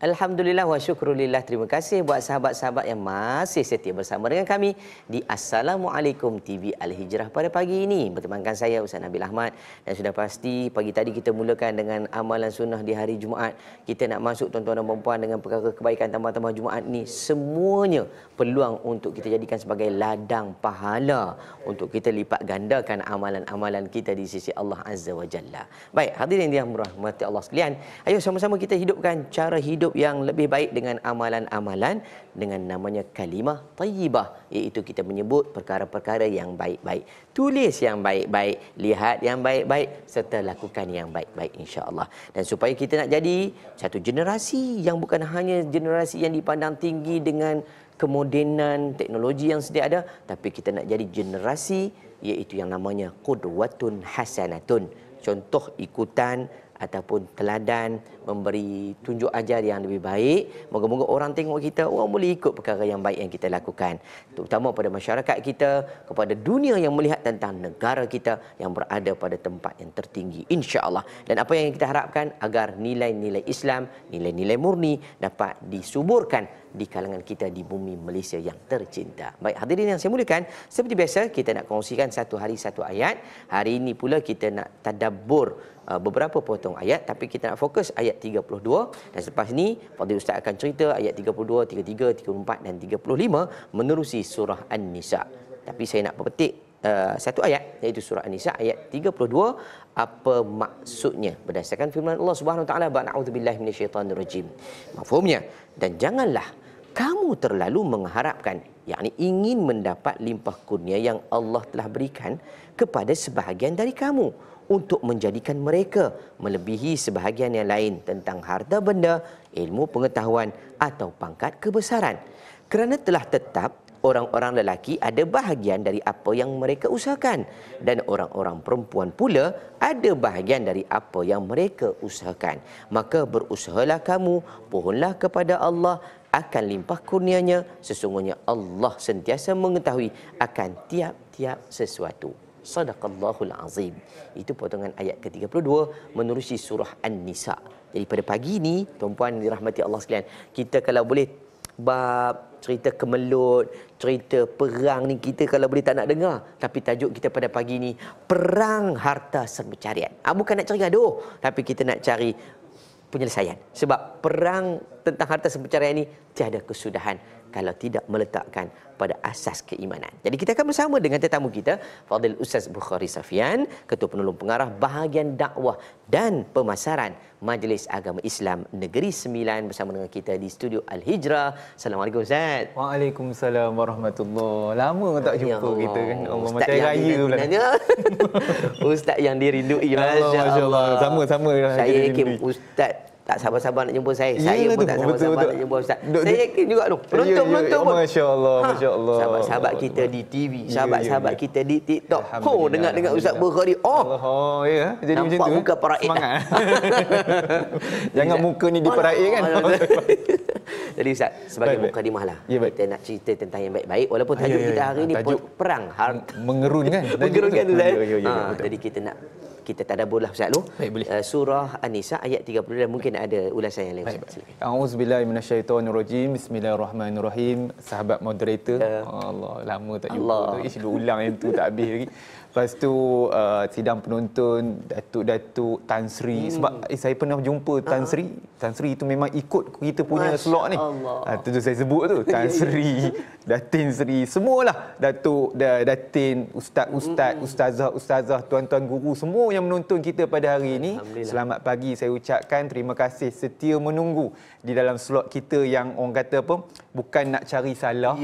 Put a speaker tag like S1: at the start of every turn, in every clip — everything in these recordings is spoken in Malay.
S1: Alhamdulillah wa syukrulillah. Terima kasih buat sahabat-sahabat yang masih setia bersama dengan kami di Assalamualaikum TV Al-Hijrah pada pagi ini. Bertemankan saya Ustaz Nabil Ahmad, dan sudah pasti pagi tadi kita mulakan dengan amalan sunnah di hari Jumaat. Kita nak masuk tuan-tuan dan puan-puan dengan perkara kebaikan tambah-tambah Jumaat ni, semuanya peluang untuk kita jadikan sebagai ladang pahala untuk kita lipat gandakan amalan-amalan kita di sisi Allah Azza wa Jalla. Baik, hadirin yang dirahmati Allah sekalian, ayo sama-sama kita hidupkan cara hidup yang lebih baik dengan amalan-amalan dengan namanya kalimah tayyibah, iaitu kita menyebut perkara-perkara yang baik-baik, tulis yang baik-baik, lihat yang baik-baik, serta lakukan yang baik-baik, insya-Allah. Dan supaya kita nak jadi satu generasi yang bukan hanya generasi yang dipandang tinggi dengan kemodenan teknologi yang sedia ada, tapi kita nak jadi generasi iaitu yang namanya qudwatun hasanatun, contoh ikutan ataupun teladan, memberi tunjuk ajar yang lebih baik. Moga-moga orang tengok kita, orang boleh ikut perkara yang baik yang kita lakukan, terutama pada masyarakat kita, kepada dunia yang melihat tentang negara kita yang berada pada tempat yang tertinggi, insya-Allah. Dan apa yang kita harapkan agar nilai-nilai Islam, nilai-nilai murni dapat disuburkan di kalangan kita di bumi Malaysia yang tercinta. Baik, hadirin yang saya muliakan, seperti biasa kita nak kongsikan satu hari satu ayat. Hari ini pula kita nak tadabbur beberapa potong ayat, tapi kita nak fokus ayat 32, dan selepas ni Fadil Ustaz akan cerita ayat 32, 33, 34 dan 35 menerusi surah An-Nisa. Tapi saya nak petik satu ayat, iaitu surah An-Nisa ayat 32, apa maksudnya berdasarkan firman Allah Subhanahu Wa Taala, ba'udzubillahi minasyaitonirrajim. Mafhumnya, dan janganlah kamu terlalu mengharapkan, yakni ingin mendapat limpah kurnia yang Allah telah berikan kepada sebahagian dari kamu, untuk menjadikan mereka melebihi sebahagian yang lain tentang harta benda, ilmu pengetahuan atau pangkat kebesaran. Kerana telah tetap orang-orang lelaki ada bahagian dari apa yang mereka usahakan, dan orang-orang perempuan pula ada bahagian dari apa yang mereka usahakan. Maka berusahalah kamu, pohonlah kepada Allah, akan limpah kurnianya. Sesungguhnya Allah sentiasa mengetahui akan tiap-tiap sesuatu. Sadaqallahul azim. Itu potongan ayat ke-32 menerusi surah An-Nisa. Jadi pada pagi ini, tuan-puan dirahmati Allah sekalian, kita kalau boleh bab cerita kemelut, cerita perang ni, kita kalau boleh tak nak dengar. Tapi tajuk kita pada pagi ni, perang harta pencarian. Bukan nak cari gaduh, tapi kita nak cari penyelesaian. Sebab perang tentang harta pencarian ni tiada kesudahan kalau tidak meletakkan pada asas keimanan. Jadi kita akan bersama dengan tetamu kita, Fadil Ustaz Bukhari Safian, Ketua Penolong Pengarah Bahagian Dakwah dan Pemasaran Majlis Agama Islam Negeri Sembilan, bersama dengan kita di studio Al-Hijrah. Assalamualaikum Ustaz.
S2: Waalaikumsalam warahmatullahi. Lama tak jumpa kita kan. Allah macam raya pula.
S1: Ustaz yang dirindui, masya-Allah.
S2: Sama-sama
S1: saya yakin Ustaz tak sabar-sabar nak jumpa saya. Saya pun tak sabar-sabar nak jumpa Ustaz. Saya yakin juga tu. Penonton-penonton pun.
S2: Masya-Allah, masya-Allah.
S1: Sahabat-sahabat kita di TV, sahabat-sahabat kita di TikTok. Dengar Ustaz Bukhari.
S2: Oh, ya. Jadi macam tu.
S1: Nampak muka paraid.
S2: Semangat. Jangan muka ni diparaid kan.
S1: Jadi Ustaz, sebagai mukadimah lah, kita nak cerita tentang yang baik-baik, walaupun tajuk kita hari ni perang harta.
S2: Mengerun kan?
S1: Mengerun kan Ustaz. Jadi kita tadabbur lah Ustaz lu. Surah An-Nisa ayat 30, dan mungkin ada ulasan yang lain.
S2: A'udzubillahi minasyaitonirrajim. Bismillahirrahmanirrahim. Sahabat moderator. Allah, lama tak jumpa. Ish, ulang yang tu tak habis lagi. Lepas tu sidang penonton Datuk Tan Sri. Sebab saya pernah jumpa Tan Sri. Tan Sri itu memang ikut kita punya slot ni. Tu saya sebut tu. Tan Sri, Datin Sri, semualah. Datin, ustaz-ustaz, ustazah, tuan-tuan guru, semua yang menonton kita pada hari ini. Selamat pagi saya ucapkan. Terima kasih setia menunggu di dalam slot kita yang orang kata apa, bukan nak cari salah,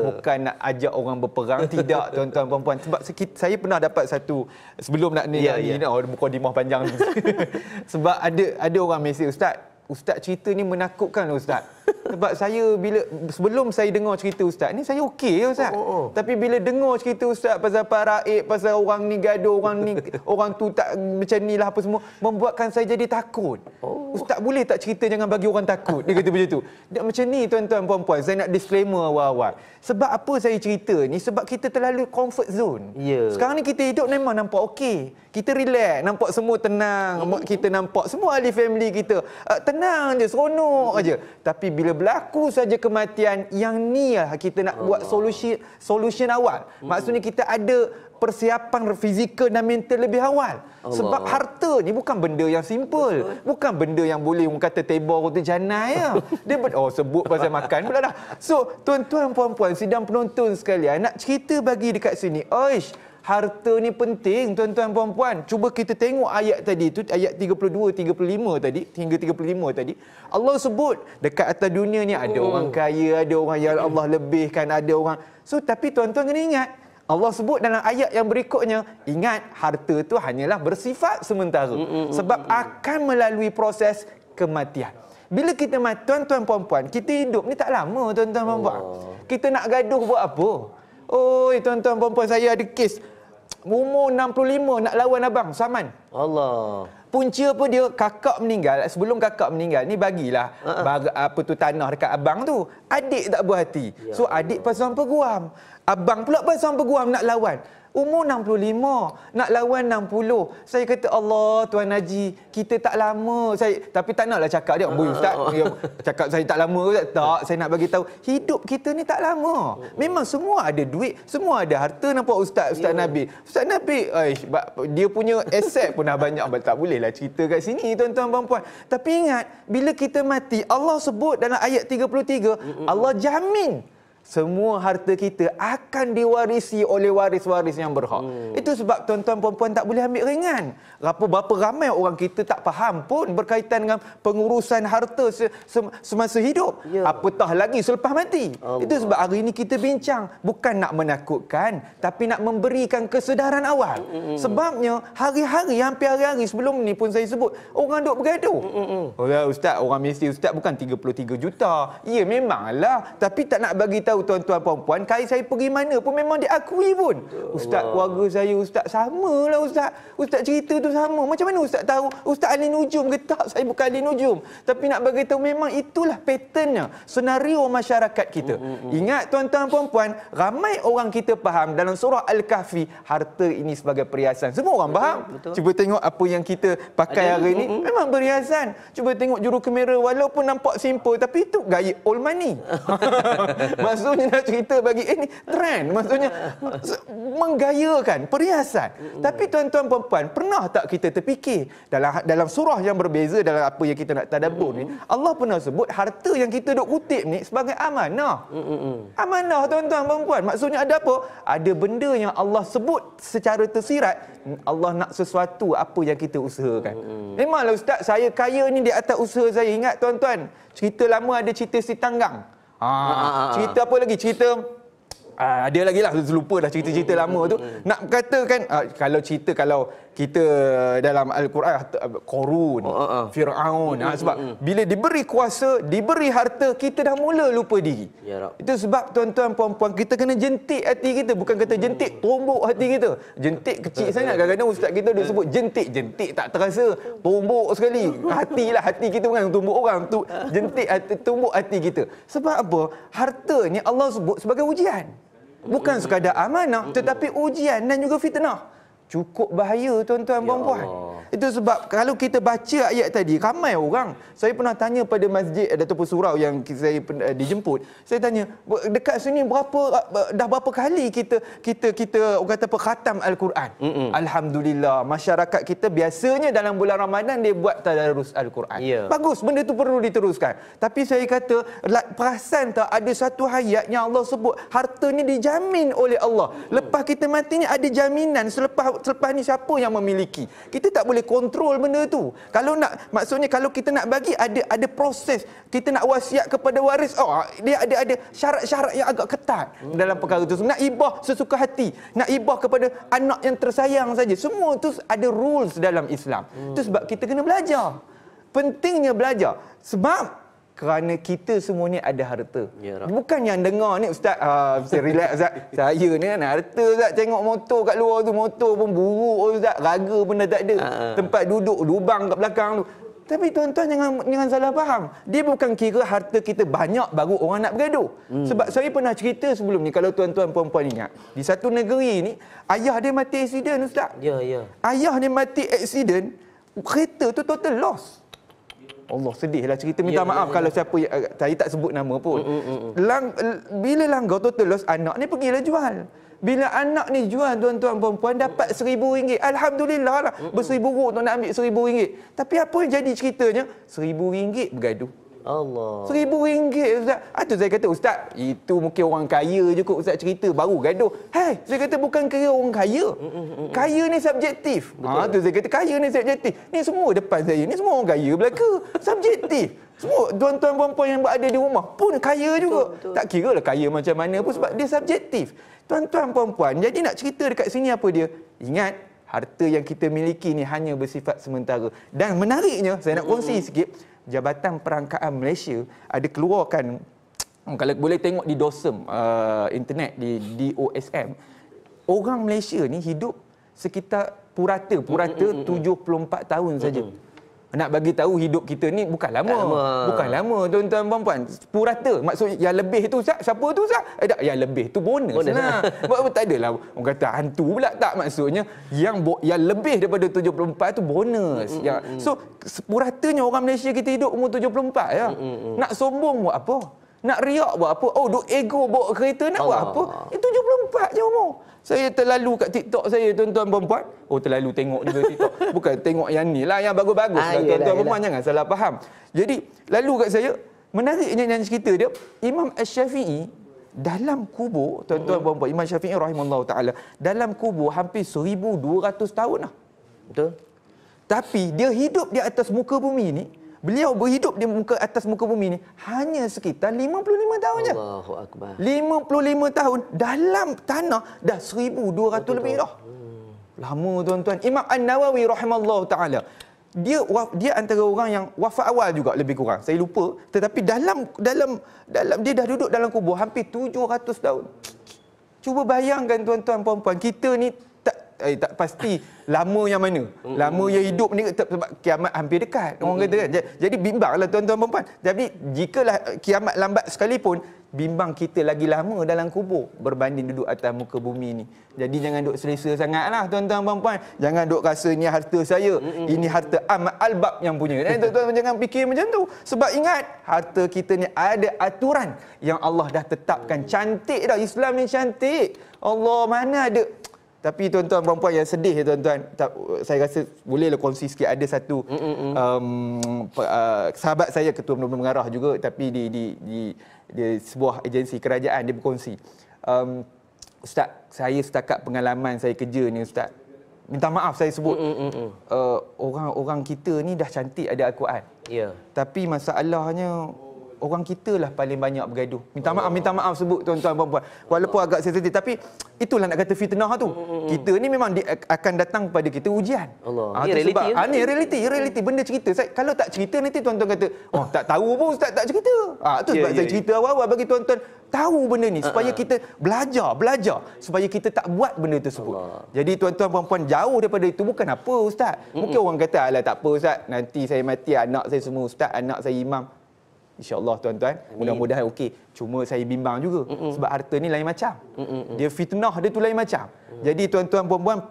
S2: bukan nak ajak orang berperang, tidak tuan-tuan puan-puan. Sebab saya pernah dapat satu, sebelum nak ni mukadimah panjang. Sebab ada orang mesej, Ustaz cerita ni menakutkan Ustaz. Sebab saya sebelum saya dengar cerita ustaz ni, saya okey ya ustaz. Tapi bila dengar cerita ustaz pasal paraik, pasal orang ni gaduh, orang tu tak macam ni lah apa semua, membuatkan saya jadi takut. Ustaz boleh tak cerita jangan bagi orang takut? Dia kata macam tu. Dan macam ni tuan-tuan puan-puan, saya nak disclaimer awal-awal. Sebab apa saya cerita ni? Sebab kita terlalu comfort zone. Sekarang ni kita hidup memang nampak okey. Kita relax, nampak semua tenang. Kita nampak semua ahli family kita tenang je, seronok aja. Tapi bila berlaku saja kematian, yang ni lah kita nak buat solution awal. Maksudnya kita ada persiapan fizikal dan mental lebih awal. Sebab harta ni bukan benda yang simple. Bukan benda yang boleh orang kata tebor atau janai ya. Dia sebut pasal makan pula dah. So, tuan-tuan puan-puan, sidang penonton sekalian, nak cerita bagi dekat sini. Harta ni penting tuan-tuan puan-puan. Cuba kita tengok ayat tadi tu, ayat 32, 35 tadi, hingga 35 tadi. Allah sebut dekat atas dunia ni ada orang kaya, ada orang yang Allah lebihkan, ada orang. So tapi tuan-tuan kena ingat, Allah sebut dalam ayat yang berikutnya, ingat harta tu hanyalah bersifat sementara. Sebab akan melalui proses kematian. Bila kita mati, tuan-tuan puan-puan, kita hidup ni tak lama tuan-tuan puan-puan. Kita nak gaduh buat apa? Tuan-tuan puan-puan, saya ada kes umur 65 nak lawan abang Saman. Allah. Punca apa dia, kakak meninggal, sebelum kakak meninggal ni bagilah tanah dekat abang tu. Adik tak berhati. So adik pasang peguam. Abang pula pasang peguam nak lawan. Umur 65, nak lawan 60. Saya kata, Allah, Tuan Haji, kita tak lama. Tapi tak naklah cakap dia, Ustaz, cakap saya tak lama. Tak, saya nak bagi tahu, hidup kita ni tak lama. Memang semua ada duit, semua ada harta. Nampak Ustaz Nabil. Ustaz Nabil, dia punya aset pun dah banyak. Tak bolehlah cerita kat sini, tuan-tuan puan-puan. Tapi ingat, bila kita mati, Allah sebut dalam ayat 33, Allah jamin semua harta kita akan diwarisi oleh waris-waris yang berhak. Itu sebab tuan-tuan puan-puan tak boleh ambil ringan. Berapa ramai orang kita tak faham pun berkaitan dengan pengurusan harta semasa hidup. Apatah lagi selepas mati. Itu sebab hari ini kita bincang bukan nak menakutkan, tapi nak memberikan kesedaran awal. Sebabnya hari-hari, hampir hari-hari sebelum ni pun saya sebut, orang duk bergaduh. Ustaz, orang mesti Ustaz bukan 33 juta. Ya memanglah, tapi tak nak bagi tahu tuan-tuan puan-puan, kali saya pergi mana pun memang diakui pun. Ustaz, keluarga saya Ustaz samalah Ustaz. Ustaz cerita tu sama. Macam mana Ustaz tahu? Ustaz ahli nujum ke tak? Saya bukan ahli nujum. Tapi nak bagi tahu memang itulah patternnya, senario masyarakat kita. Ingat tuan-tuan puan-puan, ramai orang kita faham dalam surah Al-Kahfi, harta ini sebagai perhiasan. Semua orang faham. Cuba tengok apa yang kita pakai hari ini, memang perhiasan. Cuba tengok juru kamera, walaupun nampak simple, tapi itu gaya old money. Maksudnya nak cerita bagi ini trend, maksudnya menggayakan perhiasan. Tapi tuan-tuan puan-puan, pernah tak kita terfikir dalam surah yang berbeza dalam apa yang kita nak tadabbur ni, Allah pernah sebut harta yang kita duk kutip ni sebagai amanah. Amanah tuan-tuan puan-puan. Maksudnya ada apa? Ada benda yang Allah sebut secara tersirat, Allah nak sesuatu apa yang kita usahakan. Memanglah Ustaz, saya kaya ni di atas usaha saya. Ingat tuan-tuan, cerita lama ada cerita si Tanggang. Cerita apa lagi? Cerita ada lagi lah, lupa dah cerita-cerita lama tu. Nak katakan kalau kita dalam Al-Quran, Qarun, Fir'aun, sebab bila diberi kuasa, diberi harta, kita dah mula lupa diri. Itu sebab tuan-tuan puan-puan, kita kena jentik hati kita. Bukan kata jentik tumbuk hati kita. Jentik kecil sangat. Kadang-kadang ustaz kita dia sebut jentik tak terasa, tumbuk sekali. Hati kita bukan tumbuk orang tu, jentik hati, tumbuk hati kita. Sebab apa? Harta ni Allah sebut sebagai ujian. Bukan sekadar amanah, tetapi ujian dan juga fitnah. Cukup bahaya tuan-tuan puan-puan. Itu sebab kalau kita baca ayat tadi, ramai orang. Saya pernah tanya pada masjid ataupun surau yang saya dijemput. Saya tanya, dekat sini dah berapa kali kita orang kata apa, khatam Al-Quran. Alhamdulillah, masyarakat kita biasanya dalam bulan Ramadan dia buat tadarus Al-Quran. Bagus, benda tu perlu diteruskan. Tapi saya kata, perasan tak ada satu ayat yang Allah sebut harta ni dijamin oleh Allah. Lepas kita mati ni ada jaminan selepas ni siapa yang memiliki. Kita tak boleh kontrol benda tu. Maksudnya kalau kita nak bagi, ada proses. Kita nak wasiat kepada waris, dia ada syarat-syarat yang agak ketat dalam perkara itu. Nak ibah sesuka hati, nak ibah kepada anak yang tersayang saja. Semua itu ada rules dalam Islam. Itu sebab kita kena belajar. Pentingnya belajar. Sebab kerana kita semua ni ada harta.
S1: Ya, Rab.
S2: Bukan yang dengar ni Ustaz, saya relax Ustaz. Saya ni kan harta Ustaz, tengok motor kat luar tu, motor pun buruk Ustaz, raga pun dah tak ada. Tempat duduk lubang kat belakang tu. Tapi tuan-tuan jangan salah faham. Dia bukan kira harta kita banyak baru orang nak bergaduh. Sebab saya pernah cerita sebelum ni, kalau tuan-tuan puan-puan ingat, di satu negeri ni ayah dia mati aksiden Ustaz.
S1: Ya, ya.
S2: Ayah dia mati aksiden, kereta tu total loss. Allah, sedihlah cerita, minta maaf kalau siapa saya tak sebut nama pun. Bila langgar total loss, anak ni pergilah jual. Bila anak ni jual, tuan-tuan puan-puan, dapat RM1,000. Alhamdulillah lah. Berseribu tu nak ambil RM1,000. Tapi apa yang jadi ceritanya? RM1,000 bergaduh.
S1: Allah.
S2: RM1,000 Ustaz. Itu saya kata, Ustaz, itu mungkin orang kaya je kot Ustaz cerita, baru gaduh. Hai, saya kata bukan kira orang kaya. Kaya ni subjektif. Tu saya kata kaya ni subjektif. Ni semua depan saya ni semua orang kaya belaka. Subjektif. Semua tuan-tuan puan-puan yang berada di rumah pun kaya juga. Betul. Tak kira lah kaya macam mana pun sebab dia subjektif. Tuan-tuan puan-puan, jadi nak cerita dekat sini apa dia? Ingat, harta yang kita miliki ni hanya bersifat sementara. Dan menariknya, saya nak kongsi sikit, Jabatan Perangkaan Malaysia ada keluarkan, kalau boleh tengok di DOSM, internet, di DOSM, orang Malaysia ni hidup sekitar purata 74 tahun saja. Nak bagi tahu hidup kita ni bukan lama. Bukan lama tuan-tuan puan-puan. Purata. Maksud yang lebih tu siapa tu Ustaz? Tak, yang lebih tu bonus lah. Tak adalah orang kata hantu pula, tak, maksudnya yang lebih daripada 74 tu bonus. So puratanya orang Malaysia kita hidup umur 74 ya. Nak sombong buat apa? Nak riak buat apa? Oh, duk ego bawa kereta nak buat apa? 74 je umur. Saya terlalu kat TikTok saya, tuan-tuan puan-puan. Oh, terlalu tengok juga TikTok. Bukan tengok yang ni lah, yang bagus-bagus lah. Tuan-tuan puan-puan, jangan salah faham. Jadi, lalu kat saya, menariknya yang cerita dia, Imam Asy-Syafi'i dalam kubur, tuan-tuan puan-puan, Imam Syafi'i rahimahullah ta'ala, dalam kubur hampir 1,200 tahun lah.
S1: Betul.
S2: Tapi, dia hidup di atas muka bumi ni, beliau berhidup di atas muka bumi ni hanya sekitar 55 tahun je.
S1: Allahu Akbar.
S2: 55 tahun dalam tanah dah 1,200 lebih dah. Lama tuan-tuan. Imam An-Nawawi rahimallahu taala, dia antara orang yang wafat awal juga lebih kurang. Saya lupa, tetapi dalam dia dah duduk dalam kubur hampir 700 tahun. Cuba bayangkan tuan-tuan puan-puan, kita ni tak pasti lama yang mana. Lama yang hidup ni sebab kiamat hampir dekat. Orang kata kan. Jadi bimbanglah tuan-tuan puan-puan. Tapi jikalah kiamat lambat sekalipun, bimbang kita lagi lama dalam kubur berbanding duduk atas muka bumi ni. Jadi jangan duk selesa sangatlah tuan-tuan puan-puan. Jangan duk rasa ni harta saya, ini harta Ahmad Albab yang punya. Tuan-tuan jangan fikir macam tu. Sebab ingat, harta kita ni ada aturan yang Allah dah tetapkan. Cantik dah, Islam ni cantik. Allah, mana ada. Tapi tuan-tuan puan-puan yang sedih ya tuan-tuan, saya rasa bolehlah kongsi sikit. Ada satu sahabat saya, ketua Penerima Mengarah juga, tapi di sebuah agensi kerajaan, dia berkongsi. Ustaz, saya setakat pengalaman saya kerja ni Ustaz, minta maaf saya sebut, orang kita ni dah cantik ada Al-Quran.
S1: Ya.
S2: Tapi masalahnya orang kita lah paling banyak bergaduh. Minta maaf sebut tuan-tuan puan-puan. Walaupun agak sensitif, tapi itulah nak kata fitnah tu. Kita ni memang akan datang kepada kita ujian.
S1: Allah. Ini realiti.
S2: Ni realiti benda cerita. Kalau tak cerita nanti tuan-tuan kata, "Oh, tak tahu pun Ustaz tak cerita." Tu sebab saya cerita awal-awal bagi tuan-tuan tahu benda ni supaya kita belajar supaya kita tak buat benda tersebut. Jadi tuan-tuan puan-puan, jauh daripada itu bukan apa Ustaz. Mungkin orang kata, "Alah tak apa Ustaz, nanti saya mati anak saya semua Ustaz, anak saya imam." InsyaAllah tuan-tuan, mudah-mudahan okey. Cuma saya bimbang juga sebab harta ni lain macam. Dia fitnah dia tu lain macam. Jadi tuan-tuan puan-puan,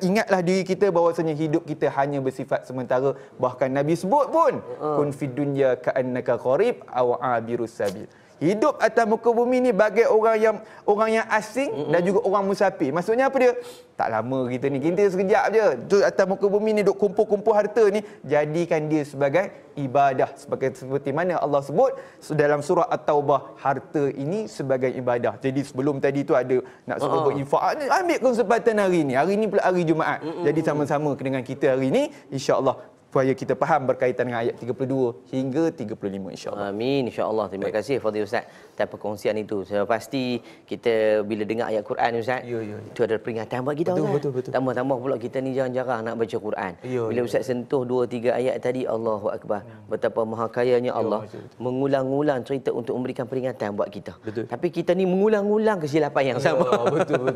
S2: ingatlah diri kita bahawasanya hidup kita hanya bersifat sementara. Bahkan Nabi sebut pun, kun fid dunya ka'annaka qarib aw abirus sabil. Hidup atas muka bumi ni bagai orang yang asing dan juga orang musafir. Maksudnya apa dia? Tak lama kita ni, kita sekejap je. Tu atas muka bumi ni duk kumpul-kumpul harta ni, jadikan dia sebagai ibadah. Seperti mana Allah sebut dalam surah At-Taubah, harta ini sebagai ibadah. Jadi sebelum tadi tu ada nak suruh berinfak. Ambil kesempatan hari ni. Hari ni pula hari Jumaat. Jadi sama-sama dengan kita hari ni, insya-Allah supaya kita faham berkaitan dengan ayat 32 hingga 35 insya-Allah.
S1: Amin, insya-Allah. Terima kasih Fadil Ustaz atas perkongsian itu. Saya pasti kita bila dengar ayat Quran Ustaz, itu ada peringatan buat kita Ustaz.
S2: Betul.
S1: Tambah-tambah pula kita ni jarang-jarang nak baca Quran. Bila Ustaz sentuh 2-3 ayat tadi, Allahu Akbar. Betapa maha kayanya Allah mengulang-ulang cerita untuk memberikan peringatan buat kita. Tapi kita ni mengulang-ulang kesilapan yang sama. Betul.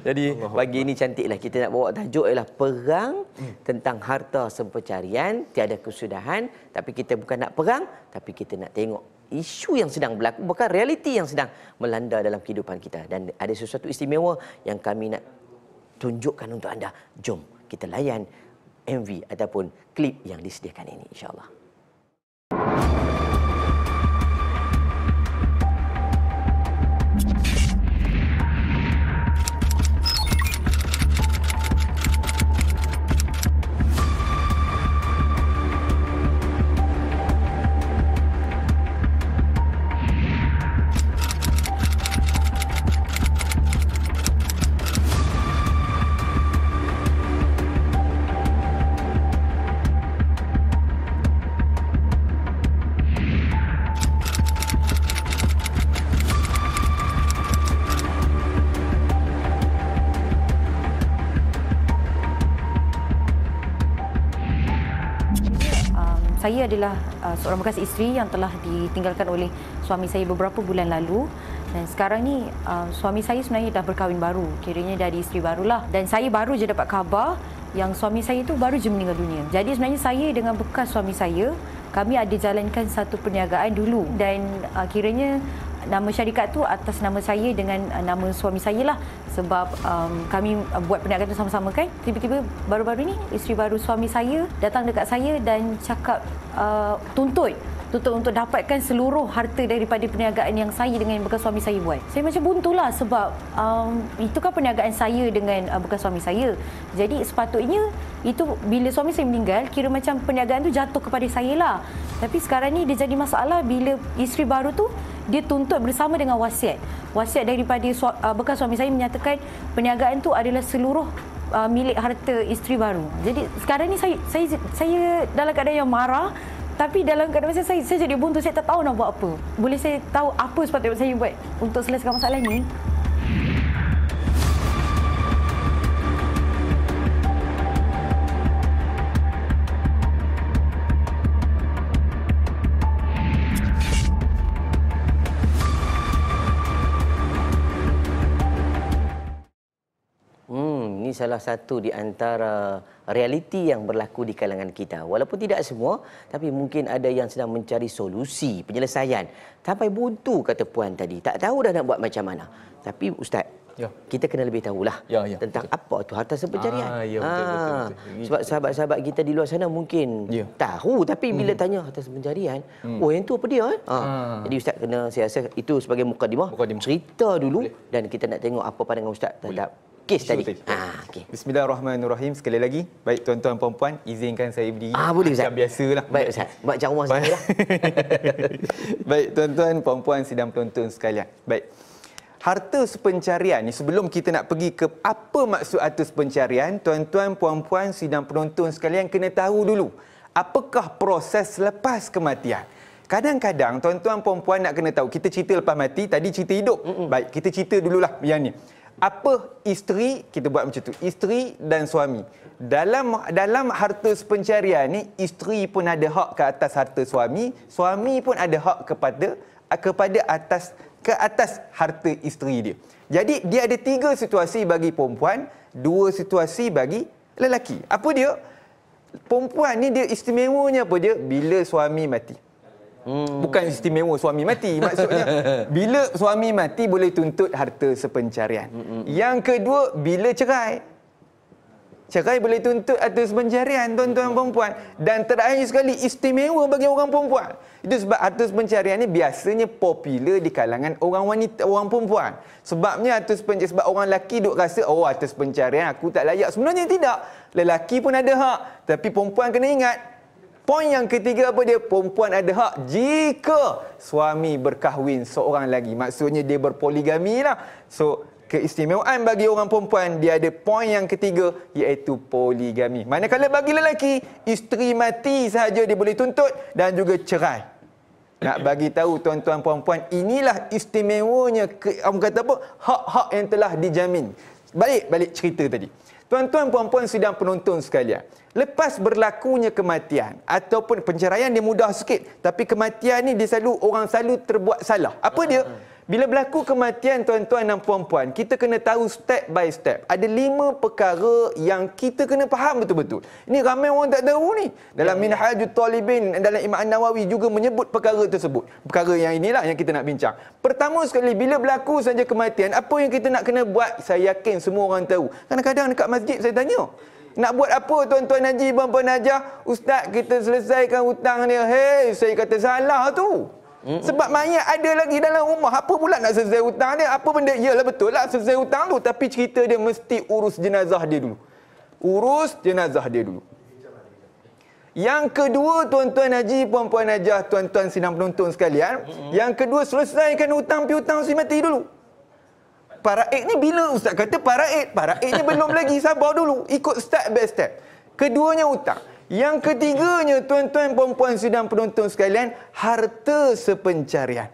S1: Jadi pagi ini cantiklah kita nak bawa tajuk ialah perang tentang harta sepencarian, tiada kesudahan, tapi kita bukan nak perang, tapi kita nak tengok isu yang sedang berlaku, bukan realiti yang sedang melanda dalam kehidupan kita. Dan ada sesuatu istimewa yang kami nak tunjukkan untuk anda. Jom kita layan MV ataupun klip yang disediakan ini, insya-Allah.
S3: Saya adalah seorang bekas isteri yang telah ditinggalkan oleh suami saya beberapa bulan lalu. Dan sekarang ni suami saya sebenarnya dah berkahwin baru. Kiranya dah ada isteri barulah. Dan saya baru je dapat khabar yang suami saya itu baru je meninggal dunia. Jadi sebenarnya saya dengan bekas suami saya, kami ada jalankan satu perniagaan dulu. Dan kiranya nama syarikat tu atas nama saya dengan nama suami saya lah. Sebab kami buat perniagaan tu sama-sama kan. Tiba-tiba baru-baru ni isteri baru suami saya datang dekat saya dan cakap tuntut untuk dapatkan seluruh harta daripada perniagaan yang saya dengan bekas suami saya buat. Saya macam buntulah sebab itu kan perniagaan saya dengan bekas suami saya. Jadi sepatutnya itu bila suami saya meninggal, kira macam perniagaan tu jatuh kepada saya lah. Tapi sekarang ni dia jadi masalah bila isteri baru tu dia tuntut bersama dengan wasiat. Wasiat daripada bekas suami saya menyatakan perniagaan tu adalah seluruh milik harta isteri baru. Jadi sekarang ni saya dalam keadaan yang marah. Tapi dalam keadaan saya jadi buntu, saya tak tahu nak buat apa. Boleh saya tahu apa sepatutnya saya buat untuk selesaikan masalah ni?
S1: Ini salah satu di antara realiti yang berlaku di kalangan kita. Walaupun tidak semua, tapi mungkin ada yang sedang mencari solusi, penyelesaian. Sampai buntu kata puan tadi. Tak tahu dah nak buat macam mana. Tapi Ustaz, kita kena lebih tahulah tentang apa tu harta sepencarian. Betul. Sebab sahabat-sahabat kita di luar sana mungkin tahu, tapi bila tanya harta sepencarian, yang tu apa dia? Jadi Ustaz kena, saya rasa itu sebagai mukadimah. Cerita dulu dan kita nak tengok apa pandangan Ustaz terhadap kes tadi.
S2: Okay. Bismillahirrahmanirrahim. Sekali lagi, baik tuan-tuan puan-puan, izinkan saya berdiri.
S1: Boleh Ustaz.
S2: Macam biasalah.
S1: Baik Ustaz. Buat jamuan sendirilah.
S2: Baik tuan-tuan puan-puan sidang penonton sekalian. Baik. Harta sepencarian ni, sebelum kita nak pergi ke apa maksud harta sepencarian, tuan-tuan puan-puan sidang penonton sekalian kena tahu dulu apakah proses lepas kematian. Kadang-kadang tuan-tuan puan-puan nak kena tahu, kita cerita lepas mati, tadi cerita hidup. Baik, kita cerita dululah yang ni. Apa isteri, kita buat macam tu, isteri dan suami. Dalam harta sepencarian ni, isteri pun ada hak ke atas harta suami, suami pun ada hak kepada atas harta isteri dia. Jadi dia ada 3 situasi bagi perempuan, 2 situasi bagi lelaki. Apa dia? Perempuan ni dia istimewanya apa dia? Bila suami mati. Bukan istimewa suami mati, maksudnya bila suami mati boleh tuntut harta sepencarian. Yang kedua, bila cerai boleh tuntut harta sepencarian, tuan-tuan perempuan. Dan terakhir sekali, istimewa bagi orang perempuan. Itu sebab harta sepencarian ni biasanya popular di kalangan orang wanita, orang perempuan. Sebabnya harta sepencarian, sebab orang lelaki duk rasa harta sepencarian aku tak layak. Sebenarnya tidak. Lelaki pun ada hak, tapi perempuan kena ingat. Poin yang ketiga apa dia? Perempuan ada hak jika suami berkahwin seorang lagi. Maksudnya dia berpoligami lah. So, keistimewaan bagi orang perempuan, dia ada poin yang ketiga, iaitu poligami. Manakala bagi lelaki, isteri mati sahaja dia boleh tuntut dan juga cerai. Nak bagi tahu tuan-tuan perempuan, inilah istimewanya orang kata apa? Hak-hak yang telah dijamin. Balik cerita tadi. Tuan-tuan perempuan sidang penonton sekalian, lepas berlakunya kematian ataupun penceraian dia mudah sikit, tapi kematian ni orang selalu terbuat salah. Apa dia? Bila berlaku kematian tuan-tuan dan puan-puan, kita kena tahu step by step. Ada 5 perkara yang kita kena faham betul-betul. Ini ramai orang tak tahu ni. Dalam Minhajut Talibin, dalam Imam An-Nawawi juga menyebut perkara tersebut. Perkara yang inilah yang kita nak bincang. Pertama sekali, bila berlaku saja kematian, apa yang kita nak kena buat? Saya yakin semua orang tahu. Kadang-kadang dekat masjid saya tanya, nak buat apa tuan-tuan Haji, puan-puan Najah? Ustaz, kita selesaikan hutang dia. Hei, saya kata salah tu. Sebab mayat ada lagi dalam rumah. Apa pula nak selesai hutang dia? Apa benda? Yalah betul lah selesai hutang tu. Tapi cerita dia mesti urus jenazah dia dulu. Urus jenazah dia dulu. Yang kedua, tuan-tuan Haji, puan-puan Najah, tuan-tuan sidang penonton sekalian. Yang kedua, selesaikan hutang piutang si mati dulu. Paraid ni bila Ustaz kata paraid? Paraidnya belum lagi, sabar dulu. Ikut step by step. Keduanya hutang. Yang ketiganya, tuan-tuan perempuan sidang penonton sekalian, harta sepencarian.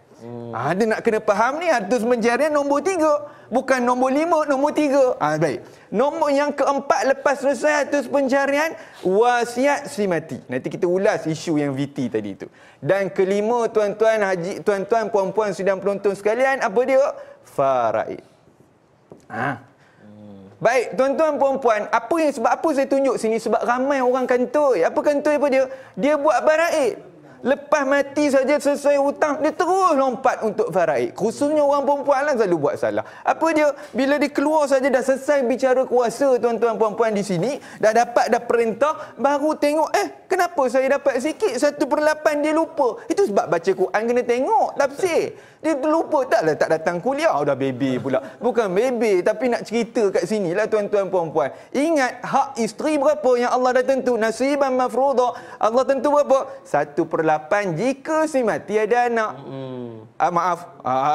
S2: Dia nak kena faham ni, harta sepencarian nombor 3. Bukan nombor 5, nombor 3. Baik. Nombor yang keempat, lepas selesai harta sepencarian, wasiat si mati. Nanti kita ulas isu yang VT tadi tu. Dan kelima, tuan-tuan Haji, tuan-tuan perempuan sidang penonton sekalian, apa dia? Faraid. Baik, tuan-tuan perempuan, sebab apa saya tunjuk sini? Sebab ramai orang kantoi. Apa kantoi apa dia? Dia buat faraid. Lepas mati saja selesai hutang, dia terus lompat untuk faraid. Khususnya orang perempuan lah selalu buat salah. Apa dia? Bila dia keluar saja dah selesai bicara kuasa, tuan-tuan perempuan di sini, dah perintah, baru tengok, kenapa saya dapat sikit? 1/8 dia lupa. Itu sebab baca Quran kena tengok tafsir. Dia terlupa, tak datang kuliah, dah baby pula. Bukan baby, tapi nak cerita kat sini lah tuan-tuan perempuan. Ingat, hak isteri berapa yang Allah dah tentu? Nasiban mafruḍa. Allah tentu berapa? 1/8 jika si mati ada anak.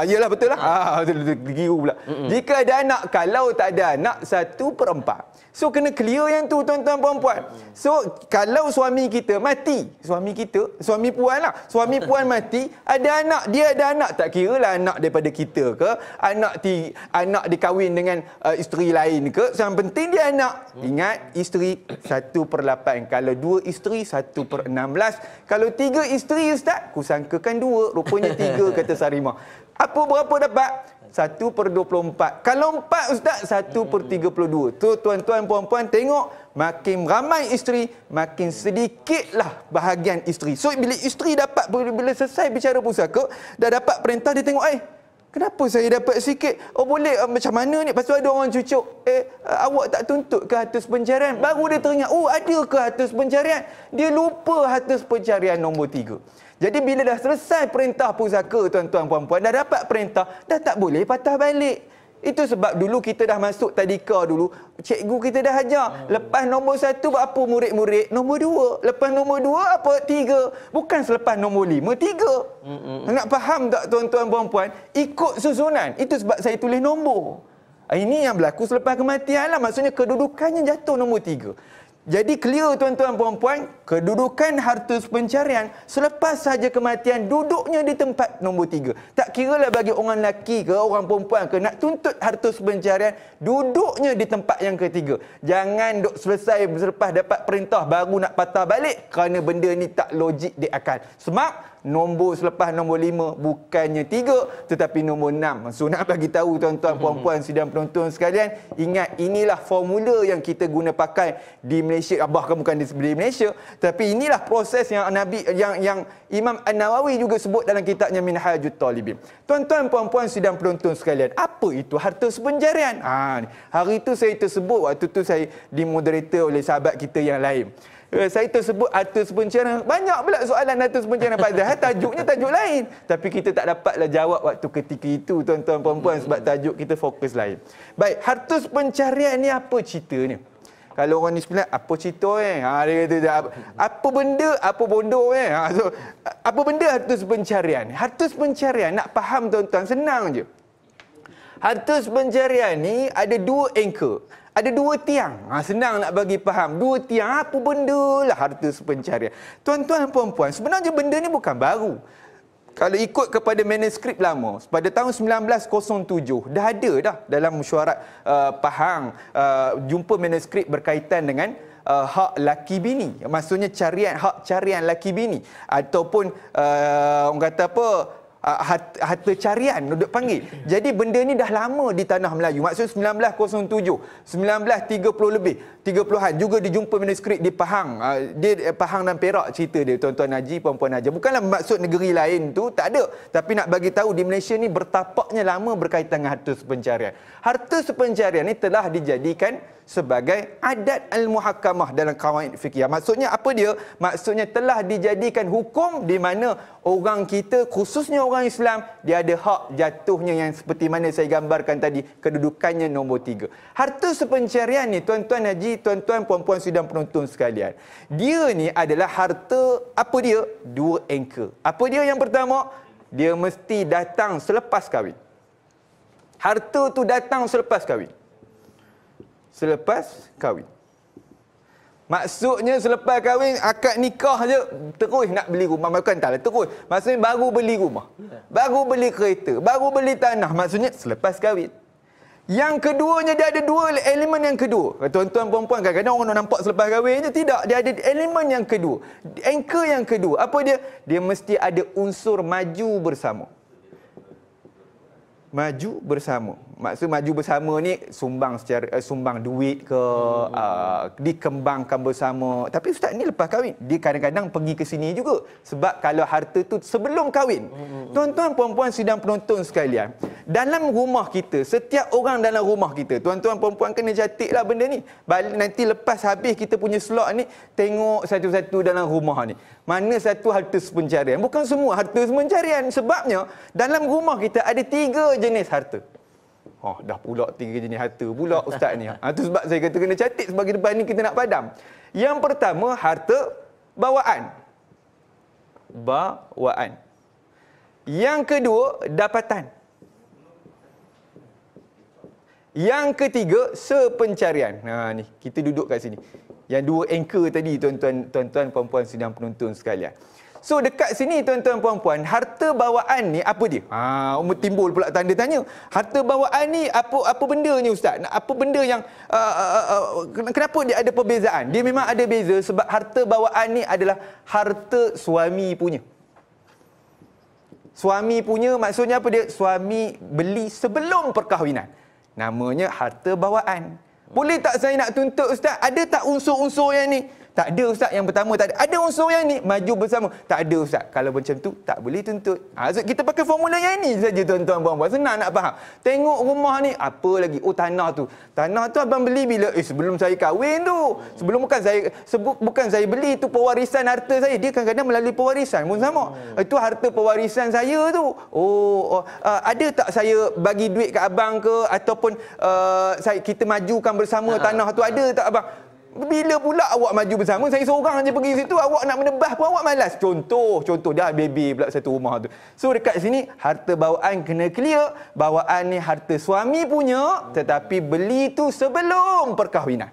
S2: Yalah betul lah. Giru pula. Jika ada anak, kalau tak ada anak, 1/4. So, kena clear yang tu tuan-tuan perempuan. So, kalau suami kita mati, suami puan lah. Suami puan mati, ada anak, dia ada anak, tak kira lah anak daripada kita ke, anak dikahwin dengan isteri lain ke, yang penting dia anak. Ingat, isteri 1/8. Kalau 2 isteri, 1/16. Kalau 3 isteri, Ustaz, ku sangkakan 2, rupanya 3, kata Sarimah. Apa berapa dapat? 1/24. Kalau 4, Ustaz, 1/32. Tu tuan-tuan perempuan tengok, makin ramai isteri, makin sedikitlah bahagian isteri. So bila isteri dapat, bila selesai bicara pusaka, dah dapat perintah, dia tengok, kenapa saya dapat sikit? Boleh macam mana ni? Lepas tu ada orang cucuk, awak tak tuntut ke harta pencarian? Baru dia teringat, ada ke harta pencarian? Dia lupa harta pencarian nombor 3. Jadi bila dah selesai perintah pusaka, tuan-tuan perempuan, dah dapat perintah, dah tak boleh patah balik. Itu sebab dulu kita dah masuk tadika dulu, cikgu kita dah ajar. Lepas nombor 1 apa murid-murid? Nombor 2. Lepas nombor 2 apa? 3. Bukan selepas nombor 5, 3. Nak faham tak tuan-tuan perempuan? Ikut susunan. Itu sebab saya tulis nombor. Ini yang berlaku selepas kematian lah. Maksudnya kedudukannya jatuh nombor 3. Jadi clear tuan-tuan perempuan, kedudukan harta pencarian selepas sahaja kematian duduknya di tempat nombor 3. Tak kiralah bagi orang lelaki ke orang perempuan ke nak tuntut harta pencarian, duduknya di tempat yang ketiga. Jangan duk selesai selepas dapat perintah baru nak patah balik, kerana benda ni tak logik di akal. Sebab nombor selepas nombor 5 bukannya 3 tetapi nombor 6. So nak bagi tahu tuan-tuan perempuan sidang penonton sekalian, ingat inilah formula yang kita guna pakai di Malaysia. Bahkan bukan di Malaysia, tapi inilah proses yang yang Imam An-Nawawi juga sebut dalam kitabnya Minhajut Talibin. Tuan-tuan perempuan sidang penonton sekalian, apa itu harta pencarian? Hari itu saya tersebut, waktu tu saya dimoderator oleh sahabat kita yang lain. Saya tersebut harta pencarian. Banyak pula soalan harta pencarian, padahal tajuknya tajuk lain. Tapi kita tak dapatlah jawab waktu ketika itu tuan-tuan perempuan, sebab tajuk kita fokus lain. Baik, harta pencarian ni apa ceritanya? Kalau orang ni sebenarnya, apa cerita dia kata, apa benda, apa bodoh so, apa benda harta pencarian? Harta pencarian nak faham tuan-tuan, senang je. Harta pencarian ni ada dua anchor. Ada dua tiang. Senang nak bagi faham. Dua tiang, apa benda lah harta pencarian. Tuan-tuan dan puan-puan, sebenarnya benda ni bukan baru. Kalau ikut kepada manuskrip lama, pada tahun 1907, dah ada dah dalam mesyuarat Pahang, jumpa manuskrip berkaitan dengan hak laki bini. Maksudnya hak carian laki bini. Ataupun orang kata apa, harta carian duduk panggil. Jadi benda ni dah lama di tanah Melayu. Maksud 1907, 1930 lebih, 30-an juga dijumpa manuskrip di Pahang. Dia Pahang dan Perak cerita dia, tuan-tuan haji, puan-puan haji. Bukanlah maksud negeri lain tu, tak ada. Tapi nak bagi tahu di Malaysia ni bertapaknya lama berkaitan dengan harta pencarian. Harta pencarian ni telah dijadikan sebagai adat al-muhakkamah dalam kawaid fikih. Maksudnya apa dia? Maksudnya telah dijadikan hukum di mana orang kita, khususnya orang Islam, dia ada hak jatuhnya yang seperti mana saya gambarkan tadi, kedudukannya nombor 3. Harta pencarian ni, tuan-tuan haji, tuan-tuan puan-puan sidang penonton sekalian, dia ni adalah harta, apa dia? Dua anchor. Apa dia? Yang pertama, dia mesti datang selepas kahwin. Harta tu datang selepas kahwin. Selepas kahwin. Maksudnya selepas kahwin, akad nikah je, terus nak beli rumah. Bukan tak lah, terus. Maksudnya baru beli rumah. Baru beli kereta. Baru beli tanah. Maksudnya selepas kahwin. Yang keduanya, dia ada dua elemen yang kedua. Tuan-tuan perempuan, kadang-kadang orang nak nampak selepas kahwin je. Tidak. Dia ada elemen yang kedua. Anchor yang kedua. Apa dia? Dia mesti ada unsur maju bersama. Maju bersama. Maksud maju bersama ni sumbang secara sumbang duit ke, dikembangkan bersama. Tapi ustaz ni lepas kahwin, dia kadang-kadang pergi ke sini juga. Sebab kalau harta tu sebelum kahwin. Tuan-tuan puan-puan sidang penonton sekalian, dalam rumah kita, setiap orang dalam rumah kita, tuan-tuan puan-puan kena catatlah benda ni. Nanti lepas habis kita punya slot ni, tengok satu-satu dalam rumah ni. Mana satu harta pencarian? Bukan semua harta pencarian. Sebabnya dalam rumah kita ada 3 jenis harta. Dah pula 3 jenis harta pula ustaz ni. Itu sebab saya kata kena catat sebab depan ni kita nak padam. Yang pertama, harta bawaan. Bawaan. Yang kedua, dapatan. Yang ketiga, sepencarian. Ni kita duduk kat sini. Yang dua anchor tadi, tuan-tuan puan-puan sidang penonton sekalian. So dekat sini tuan-tuan puan-puan, harta bawaan ni apa dia? Timbul pula tanda tanya. Harta bawaan ni apa bendanya ustaz? Apa benda yang kenapa dia ada perbezaan? Dia memang ada beza sebab harta bawaan ni adalah harta suami punya. Suami punya maksudnya apa dia? Suami beli sebelum perkahwinan. Namanya harta bawaan. Boleh tak saya nak tuntut ustaz? Ada tak unsur-unsur yang ni? Tak ada ustaz. Yang pertama tak ada. Ada unsur yang ni? Maju bersama. Tak ada ustaz. Kalau macam tu, tak boleh tuntut. Kita pakai formula yang ni saja tuan-tuan puan-puan. Senang nak faham. Tengok rumah ni. Apa lagi? Tanah tu. Tanah tu abang beli bila? Sebelum saya kahwin tu. Sebelum bukan saya beli. Itu pewarisan harta saya. Dia kadang-kadang melalui pewarisan pun sama. Itu harta pewarisan saya tu. Ada tak saya bagi duit kat abang ke? Ataupun kita majukan bersama tanah tu? Ada tak abang? Bila pula awak maju bersama, saya seorang je pergi situ, awak nak menebah pun awak malas. Contoh dah baby pula satu rumah tu. So dekat sini, harta bawaan kena clear. Bawaan ni harta suami punya, tetapi beli tu sebelum perkahwinan.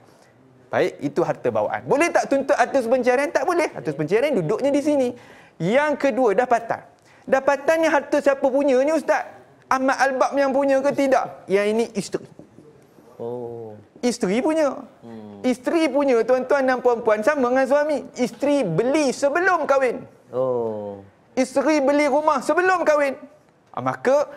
S2: Baik, itu harta bawaan. Boleh tak tuntut harta pencarian? Tak boleh. Harta pencarian duduknya di sini. Yang kedua, dapatan. Dapatan ni harta siapa punya ni ustaz? Ahmad Albab yang punya ke tidak? Yang ini isteri. Isteri punya. Isteri punya, tuan-tuan dan puan-puan, sama dengan suami. Isteri beli sebelum kahwin. Isteri beli rumah sebelum kahwin. Maka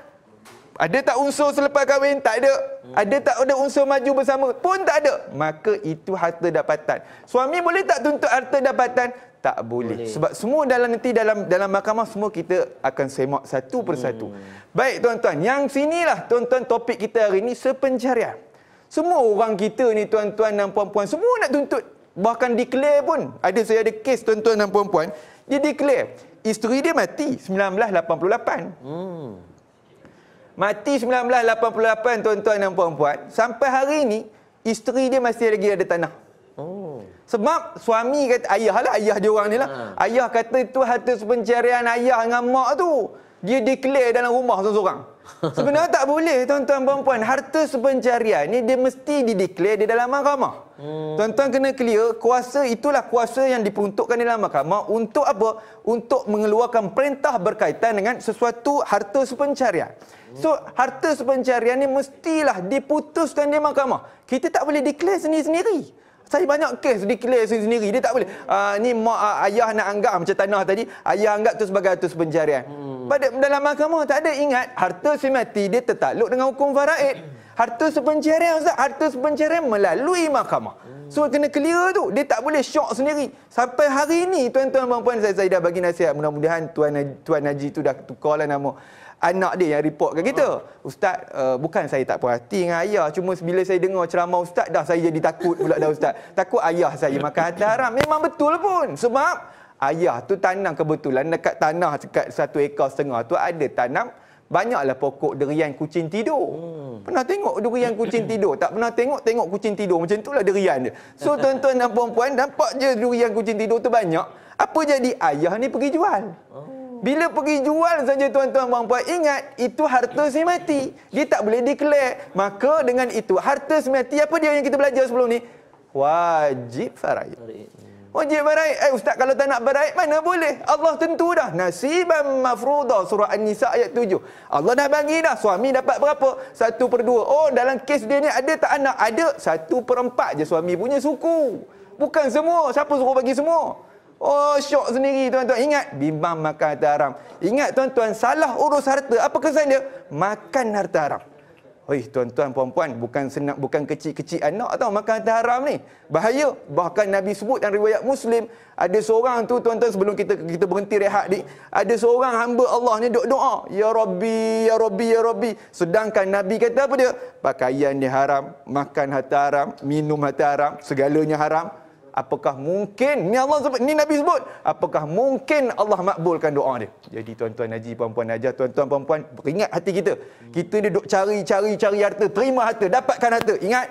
S2: ada tak unsur selepas kahwin? Tak ada. Ada tak ada unsur maju bersama? Pun tak ada. Maka itu harta dapatan. Suami boleh tak tuntut harta dapatan? Tak boleh. Sebab semua dalam mahkamah semua kita akan semak satu persatu. Baik tuan-tuan, yang sinilah tuan-tuan topik kita hari ini, sepencarian. Semua orang kita ni tuan-tuan dan puan-puan semua nak tuntut. Bahkan declare pun. Saya ada kes tuan-tuan dan puan-puan. Dia declare. Isteri dia mati 1988. Mati 1988 tuan-tuan dan puan-puan. Sampai hari ini isteri dia masih lagi ada tanah. Sebab suami kata, ayah dia orang ni lah. Ayah kata itu harta pencarian ayah dengan mak tu. Dia declare dalam rumah seorang-seorang. Sebenarnya tak boleh, tuan-tuan dan puan. Harta sepencarian ni dia mesti dideklar di dalam mahkamah. Tuan-tuan kena clear, kuasa itulah kuasa yang diperuntukkan di dalam mahkamah untuk apa? Untuk mengeluarkan perintah berkaitan dengan sesuatu harta sepencarian. So, harta sepencarian ni mestilah diputuskan di mahkamah. Kita tak boleh declare sendiri-sendiri. Saya banyak kes declare sendiri. Dia tak boleh. Ni mak ayah nak anggap macam tanah tadi. Ayah anggap tu sebagai harta sepencarian. Pada dalam mahkamah tak ada. Ingat, harta semati dia tertakluk dengan hukum faraid. Harta sepencarian, Ustaz, harta sepencarian melalui mahkamah. So kena clear tu. Dia tak boleh syok sendiri. Sampai hari ni tuan-tuan dan puan, saya dah bagi nasihat. Mudah-mudahan Tuan Haji tu dah tukarlah nama anak dia yang report ke kita. Ustaz, bukan saya tak puas hati dengan ayah. Cuma bila saya dengar ceramah Ustaz, dah saya jadi takut pula dah Ustaz. Takut ayah saya makan harta haram. Memang betul pun. Sebab ayah tu tanam kebetulan dekat tanah dekat 1,5 ekar tu ada tanam banyaklah pokok durian kucing tidur. Pernah tengok durian kucing tidur? Tak pernah tengok kucing tidur. Macam itulah durian dia. So tuan-tuan dan puan-puan, nampak je durian kucing tidur tu banyak. Apa jadi? Ayah ni pergi jual. Bila pergi jual saja tuan-tuan dan puan, ingat itu harta semati. Dia tak boleh declare. Maka dengan itu harta semati, apa dia yang kita belajar sebelum ni? Wajib faraid. Wajib faraid. Ustaz, kalau tak nak faraid mana boleh? Allah tentu dah. Nasiban mafruḍah, surah An-Nisa ayat 7. Allah dah bagi dah. Suami dapat berapa? 1/2. Oh, dalam kes dia ni ada tak anak? Ada 1/4 je suami punya suku. Bukan semua. Siapa suruh bagi semua? Oh, syok sendiri tuan-tuan. Ingat, bimbang makan harta haram. Ingat tuan-tuan, salah urus harta. Apa kesan dia? Makan harta haram. Oi, tuan-tuan, puan-puan, bukan kecil-kecil anak tau makan harta haram ni. Bahaya. Bahkan Nabi sebut dalam riwayat Muslim, ada seorang tu tuan-tuan, sebelum kita berhenti rehat ni, ada seorang hamba Allah ni duk doa, ya Rabbi, ya Rabbi, ya Rabbi. Sedangkan Nabi kata apa dia? Pakaian dia haram, makan harta haram, minum harta haram, segalanya haram. Apakah mungkin, ni Allah sebut, ni Nabi sebut, apakah mungkin Allah makbulkan doa dia? Jadi tuan-tuan haji, puan-puan haji, tuan-tuan puan-puan, ingat hati kita. Kita ni duk cari harta, terima harta, dapatkan harta. Ingat,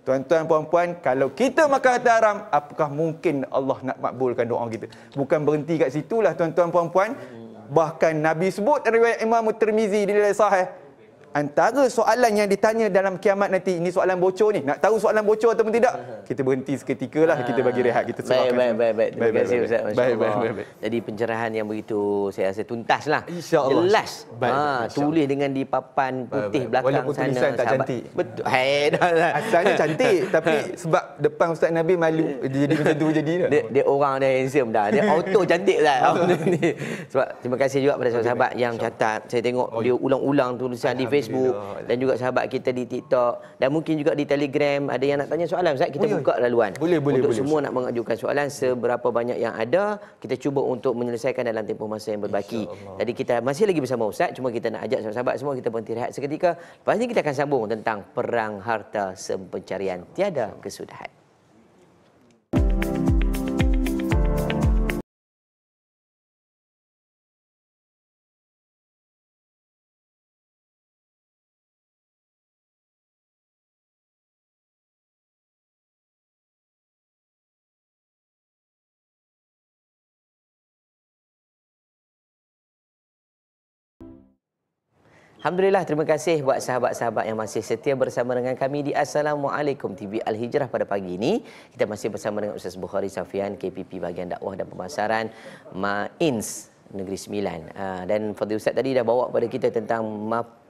S2: tuan-tuan puan-puan, kalau kita makan harta haram, apakah mungkin Allah nak makbulkan doa kita? Bukan berhenti kat situlah tuan-tuan puan-puan. Bahkan Nabi sebut riwayat Imam Tirmizi di dalam sahih, antara soalan yang ditanya dalam kiamat nanti, ini soalan bocor ni. Nak tahu soalan bocor ataupun tidak? Kita berhenti seketika lah. Kita bagi rehat. Kita serahkan.
S1: Baik. Terima kasih Ustaz. Baik. Jadi pencerahan yang begitu, saya rasa tuntas lah.
S2: InsyaAllah.
S1: Jelas. Tulis dengan di papan putih belakang
S2: walaupun
S1: sana.
S2: Tulisan tak cantik.
S1: Betul.
S2: Asalnya cantik. Tapi sebab depan Ustaz Nabi malu. Dia jadi macam tu jadi dah.
S1: Dia orang dia handsome dah. Dia auto cantik lah. Sebab terima kasih juga pada sahabat yang catat. Saya tengok dia ulang-ulang tulisan di Facebook dan juga sahabat kita di TikTok dan mungkin juga di Telegram. Ada yang nak tanya soalan, Ustaz, kita buka laluan.
S2: Boleh.
S1: Untuk semua nak mengajukan soalan, seberapa banyak yang ada, kita cuba untuk menyelesaikan dalam tempoh masa yang berbaki. Jadi kita masih lagi bersama Ustaz, cuma kita nak ajak sahabat semua kita berhenti rehat seketika. Lepas ni kita akan sambung tentang perang harta sepencarian tiada kesudahan. Alhamdulillah, terima kasih buat sahabat-sahabat yang masih setia bersama dengan kami di Assalamualaikum TV Al-Hijrah pada pagi ini. Kita masih bersama dengan Ustaz Bukhari Safian, KPP Bahagian Dakwah dan Pemasaran MAINS Negeri Sembilan. Dan Fadil Ustaz tadi dah bawa kepada kita tentang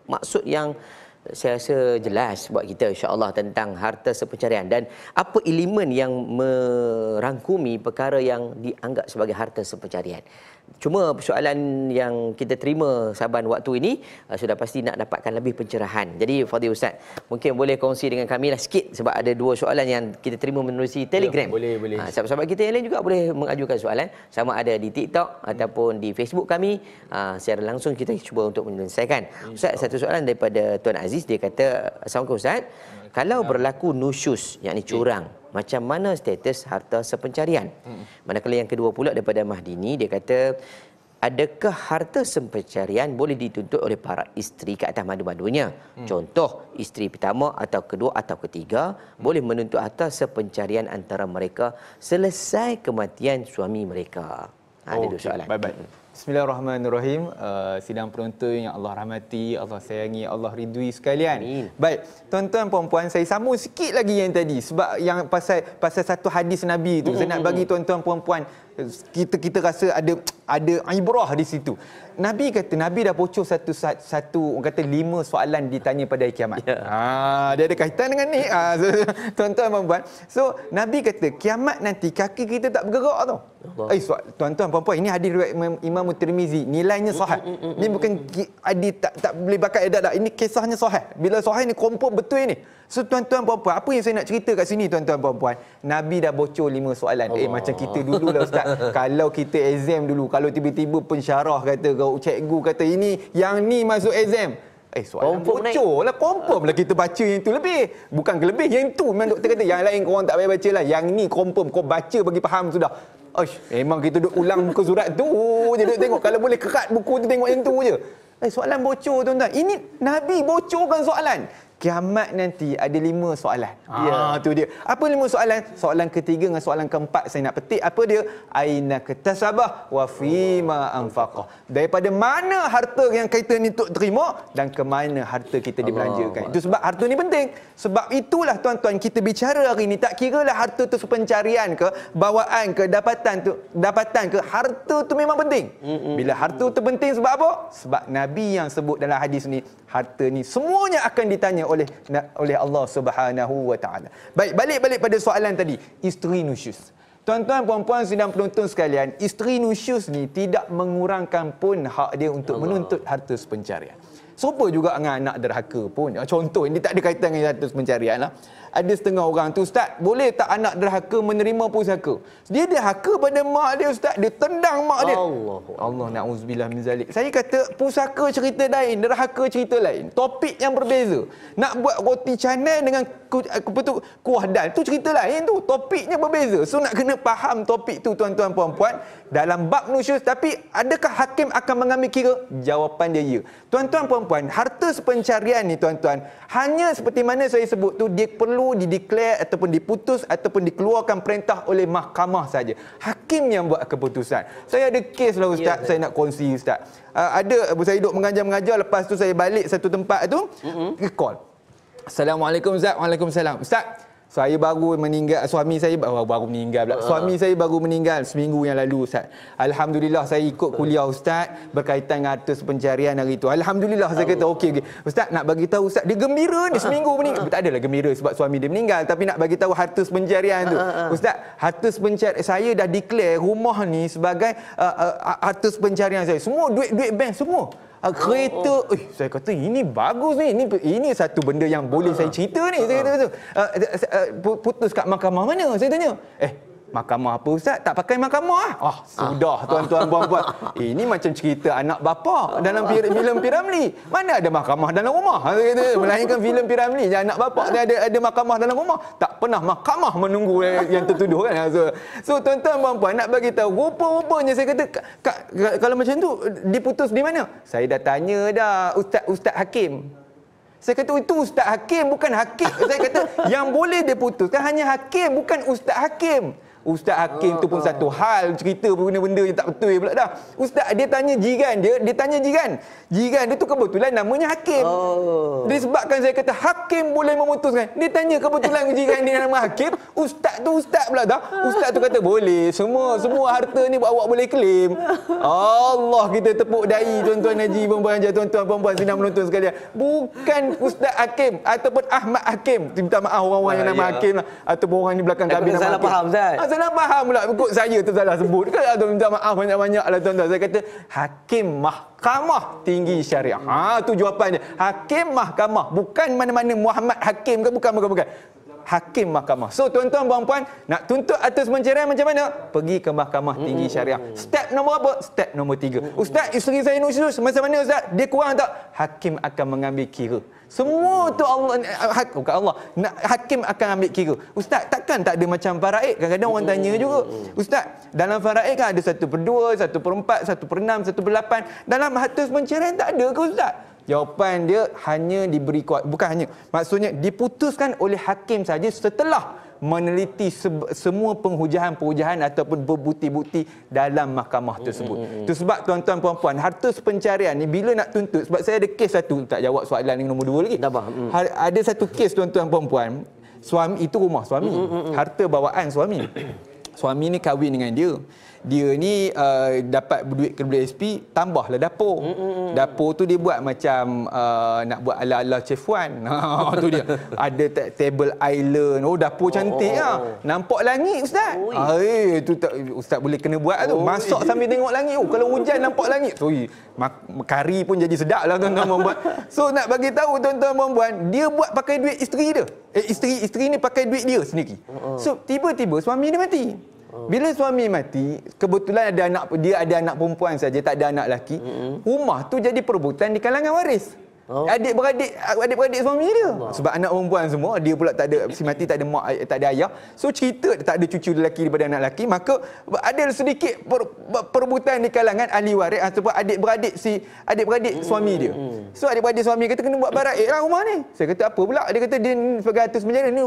S1: maksud yang saya rasa jelas buat kita insya-Allah tentang harta sepencarian dan apa elemen yang merangkumi perkara yang dianggap sebagai harta sepencarian. Cuma persoalan yang kita terima saban waktu ini sudah pasti nak dapatkan lebih pencerahan. Jadi Fadil Ustaz, mungkin boleh kongsi dengan kami lah sikit sebab ada 2 soalan yang kita terima menerusi Telegram.
S2: Ya, boleh.
S1: Sahabat-sahabat kita yang lain juga boleh mengajukan soalan, sama ada di TikTok ataupun di Facebook kami. Secara langsung kita cuba untuk menyelesaikan. Ustaz, satu soalan daripada Tuan Aziz, dia kata, Assalamualaikum Ustaz, kalau berlaku nusyus, yakni curang, macam mana status harta sepencarian? Manakala yang kedua pula daripada Mahdini, dia kata, adakah harta sepencarian boleh dituntut oleh para isteri ke atas madu-madunya? Contoh, isteri pertama atau kedua atau ketiga boleh menuntut harta sepencarian antara mereka selesai kematian suami mereka. Ada 2 soalan.
S2: Baik. Bismillahirrahmanirrahim. Sidang penonton yang Allah rahmati, Allah sayangi, Allah ridui sekalian.
S1: Amin.
S2: Baik, tuan-tuan puan-puan, saya sambung sikit lagi yang tadi sebab yang pasal satu hadis Nabi tu. Saya nak bagi tuan-tuan puan-puan, kita rasa ada ibrah di situ. Nabi kata, Nabi dah bocor satu orang kata 5 soalan ditanya pada hari kiamat. Dia ada kaitan dengan ni. Tuan-tuan puan-puan. So Nabi kata kiamat nanti kaki kita tak bergerak tau. Tuan-tuan puan-puan, ini hadis riwayat Imam Tirmizi, nilainya sahih. Ni bukan hadis tak boleh bakat tak. Ini kisahnya sahih. Bila sahih ni confirm betul ni. So tuan-tuan puan-puan, apa yang saya nak cerita kat sini tuan-tuan puan-puan, Nabi dah bocor 5 soalan. Macam kita dulu lah ustaz. Kalau kita exam dulu, kalau tiba-tiba pensyarah kata, cikgu kata ini, yang ni masuk exam. Soalan bocor lah, confirm lah kita baca yang tu lebih. Bukan lebih, yang tu memang doktor kata, yang lain korang tak payah baca lah. Yang ni confirm, kau baca bagi faham sudah. Memang kita duk ulang muka surat tu je, duk tengok. Kalau boleh kerat buku tu, tengok yang tu je. Soalan bocor tuan-tuan. Ini Nabi bocorkan soalan. Kiamat nanti ada 5 soalan. Tu dia. Apa 5 soalan? Soalan ketiga dengan soalan keempat saya nak petik. Apa dia? Aina katasabah wa fima anfaqah. Daripada mana harta yang kita ni untuk terima dan ke mana harta kita dibelanjakan. Itu sebab harta ni penting. Sebab itulah tuan-tuan kita bicara hari ni, tak kira lah harta tu pencarian ke, bawaan ke, dapatan ke, harta tu memang penting. Bila harta tu penting sebab apa? Sebab Nabi yang sebut dalam hadis ni, harta ni semuanya akan ditanya oleh Allah Subhanahu wa taala. Baik, balik pada soalan tadi, isteri nusyus. Tuan-tuan puan-puan sidang penonton sekalian, isteri nusyus ni tidak mengurangkan pun hak dia untuk menuntut harta sepencarian. Serupa juga dengan anak derhaka pun. Contoh, ini tak ada kaitan dengan harta sepencarian lah. Ada setengah orang tu, ustaz, boleh tak anak derhaka menerima pusaka? Dia derhaka pada mak dia, ustaz. Dia tendang mak dia. Allah na'udzubillah min zalik. Saya kata, pusaka cerita lain, derhaka cerita lain. Topik yang berbeza. Nak buat roti canai dengan kuah dal, tu cerita lain tu. Topiknya berbeza. So nak kena faham topik tu tuan-tuan puan-puan. Dalam bab nusyus, tapi adakah hakim akan mengambil kira? Jawapan dia ya. Tuan-tuan puan-puan, harta sepencarian ni tuan-tuan, hanya seperti mana saya sebut tu, dia perlu dideklar ataupun diputus ataupun dikeluarkan perintah oleh mahkamah saja. Hakim yang buat keputusan. Saya ada kes lah ustaz, saya nak kongsi ustaz. Ada saya duduk mengajar-mengajar, lepas tu saya balik satu tempat tu, call. Assalamualaikum ustaz. Waalaikumsalam. Ustaz, saya baru meninggal, suami saya baru meninggal pula. Suami saya baru meninggal seminggu yang lalu ustaz. Alhamdulillah saya ikut kuliah ustaz berkaitan dengan harta pencarian hari itu. Alhamdulillah saya kata okey. Ustaz nak bagi tahu ustaz, dia gembira ni seminggu meninggal. Tak adalah gembira sebab suami dia meninggal, tapi nak bagi tahu harta pencarian tu. Ustaz, harta pencarian saya dah declare rumah ni sebagai harta pencarian saya. Semua duit bank semua. Kereta, saya kata ini bagus ni, ini satu benda yang boleh saya cerita ni. Saya kata putus kat mahkamah mana? Saya tanya. Mahkamah apa ustaz? Tak pakai mahkamah ah? Sudah tuan-tuan puan-puan. Ini macam cerita anak bapa dalam filem Piramli. Mana ada mahkamah dalam rumah? Saya kata melainkan filem Piramli, anak bapa dia ada mahkamah dalam rumah. Tak pernah mahkamah menunggu yang tertuduh kan. So tuan-tuan puan-puan nak bagi tahu, rupa-rupanya saya kata kalau macam tu diputus di mana? Saya dah tanya dah ustaz hakim. Saya kata itu ustaz hakim, bukan hakim. Saya kata yang boleh diputuskan hanya hakim, bukan ustaz hakim. Ustaz hakim tu pun satu hal, cerita benda-benda yang tak betul pula dah. Ustaz dia tanya jiran dia tanya jiran. Jiran dia tu kebetulan namanya hakim. Disebabkan saya kata hakim boleh memutuskan. Dia tanya kebetulan jiran dia nama hakim, ustaz tu ustaz pula dah. Ustaz tu kata boleh, semua harta ni awak boleh claim. Allah, kita tepuk dahi tuan-tuan haji, tuan-tuan puan-puan sidang menonton sekalian. Bukan ustaz hakim ataupun Ahmad Hakim. Minta maaf orang-orang yang nama hakim lah, ataupun orang di belakang kabin nama
S1: salah
S2: hakim.
S1: Faham Ustaz.
S2: Salah faham pula. Ikut saya tu salah sebut. Kan ada minta maaf banyak-banyak lah tuan-tuan. Saya kata hakim mahkamah tinggi syariah. Tu jawapannya. Hakim mahkamah. Bukan mana-mana Muhammad Hakim ke, bukan. Hakim mahkamah. So tuan-tuan puan-puan, nak tuntut atas pencarian macam mana? Pergi ke mahkamah tinggi syariah. Step nombor apa? Step nombor 3. Ustaz, isteri saya nusyus. Macam mana ustaz? Dia kurang tak? Hakim akan mengambil kira. Semua tu Allah, bukan Allah, hakim akan ambil kira. Ustaz, takkan tak ada macam faraid? Kadang-kadang orang tanya juga. Ustaz, dalam faraid kan ada 1/2, 1/4, 1/6, 1/8. Dalam harta pencarian tak ada ke ustaz? Jawapan dia hanya diberi kuat, bukan hanya, maksudnya diputuskan oleh hakim saja setelah meneliti semua penghujahan-penghujahan ataupun berbukti-bukti dalam mahkamah tersebut. Itu sebab tuan-tuan puan-puan, harta pencarian ni bila nak tuntut, sebab saya ada kes satu, tak jawab soalan yang nombor 2 lagi. Ada satu kes tuan-tuan puan-puan, suami itu rumah suami, harta bawaan suami. Suami ni kahwin dengan dia. Dia ni dapat duit ke WSP, tambahlah dapur. Dapur tu dia buat macam nak buat ala-ala Chef Wan. Tu dia. Ada table island. Oh, dapur cantik lah. Nampak langit ustaz. Tu tak, ustaz boleh kena buat tu. Masak sambil tengok langit. Oh, kalau hujan nampak langit. So, kari pun jadi sedap lah tuan-tuan puan-puan. So nak bagi tahu tuan-tuan puan-puan, dia buat pakai duit isteri dia. Isteri ni pakai duit dia sendiri. So tiba-tiba suami dia mati. Bila suami mati, kebetulan dia ada anak perempuan saja, tak ada anak lelaki. Rumah tu jadi perebutan di kalangan waris. Adik-beradik suami dia. Sebab anak perempuan semua, dia pula tak ada, si mati tak ada mak, tak ada ayah. So cerita tak ada cucu lelaki daripada anak lelaki, maka ada sedikit perebutan di kalangan ahli waris ataupun adik-beradik suami dia. So adik-beradik suami kata kena buat baraik lah rumah ni. Saya kata apa pula? Dia kata dia sebagai harta sebenarnya ni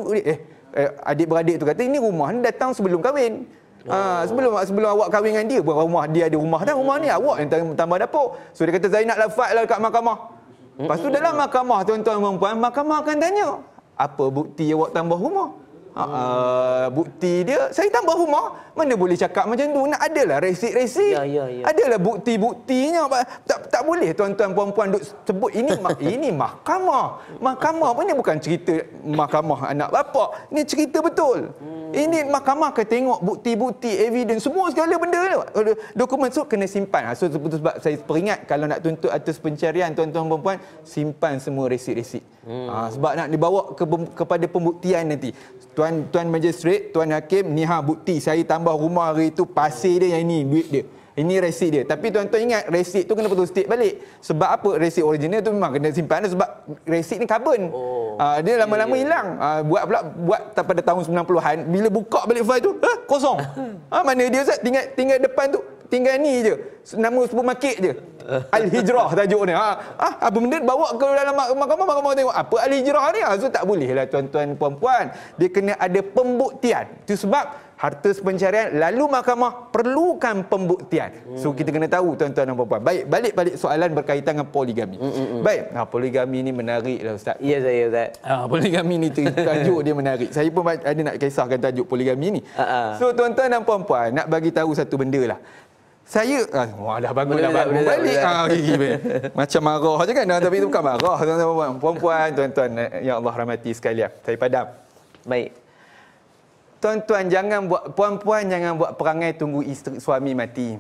S2: adik-beradik tu kata ini rumah ni datang sebelum kahwin. Sebelum awak kahwin dengan dia, rumah dia ada rumah dah, rumah ni awak yang tambah dapur. So dia kata Zainab lafaz lah dekat mahkamah. Lepas tu dalam mahkamah tuan-tuan dan puan-puan, mahkamah akan tanya, apa bukti awak tambah rumah? Bukti dia, saya tambah rumah. Mana boleh cakap macam tu? Nak adalah resip-resip. Adalah bukti-buktinya. Tak boleh tuan-tuan puan-puan duk sebut ini mahkamah. Mahkamah pun ni bukan cerita mahkamah anak bapa. Ini cerita betul. Ini mahkamah akan tengok bukti-bukti, evidence, semua segala benda tu. Dokumen tu kena simpan. So sebab saya peringat kalau nak tuntut atas pencarian tuan-tuan puan-puan, simpan semua resip-resip. Sebab nak dibawa kepada pembuktian nanti. Tuan Magistrate, Tuan Hakim, ni bukti saya tambah rumah hari itu, pasir dia yang ini, duit dia. Ini resip dia. Tapi tuan-tuan ingat, resip tu kena betul state balik. Sebab apa? Resip original tu memang kena simpan sebab resip ni carbon. Dia lama-lama hilang. Buat pada tahun 90-an, bila buka balik file tu, kosong. Mana dia Ustaz? Tinggal depan tu. Tinggal ni je. Nama supermarket je. Al-Hijrah tajuk ni. Apa benda bawa ke dalam mahkamah tengok. Apa Al-Hijrah ni? So tak boleh lah tuan-tuan puan-puan. Dia kena ada pembuktian. Itu sebab harta pencarian lalu mahkamah perlukan pembuktian. So kita kena tahu tuan-tuan dan puan-puan. Baik, balik soalan berkaitan dengan poligami. Baik, poligami ni menarik lah Ustaz.
S1: Ya saya Ustaz.
S2: Poligami ni tajuk dia menarik. Saya pun ada nak kisahkan tajuk poligami ni. So tuan-tuan dan puan-puan, nak bagi tahu satu benda lah. Saya dah bagus balik. Macam marah je kan, tapi itu bukan marah tuan-tuan puan-puan, tuan-tuan yang Allah rahmati sekalian. Saya padam.
S1: Baik.
S2: Tuan-tuan puan-puan jangan buat perangai tunggu suami mati.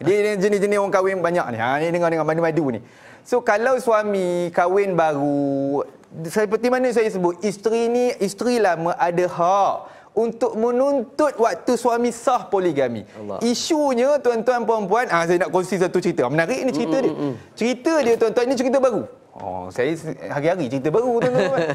S2: Dia jenis-jenis orang kahwin banyak ni. Ni dengar madu-madu ni. So kalau suami kahwin baru, seperti mana saya sebut, isteri lama ada hak untuk menuntut waktu suami sah poligami. Isunya tuan-tuan puan-puan, saya nak kongsi satu cerita. Menarik ni cerita dia. Cerita dia tuan-tuan ni cerita baru. Saya hari-hari cerita baru tuan-tuan.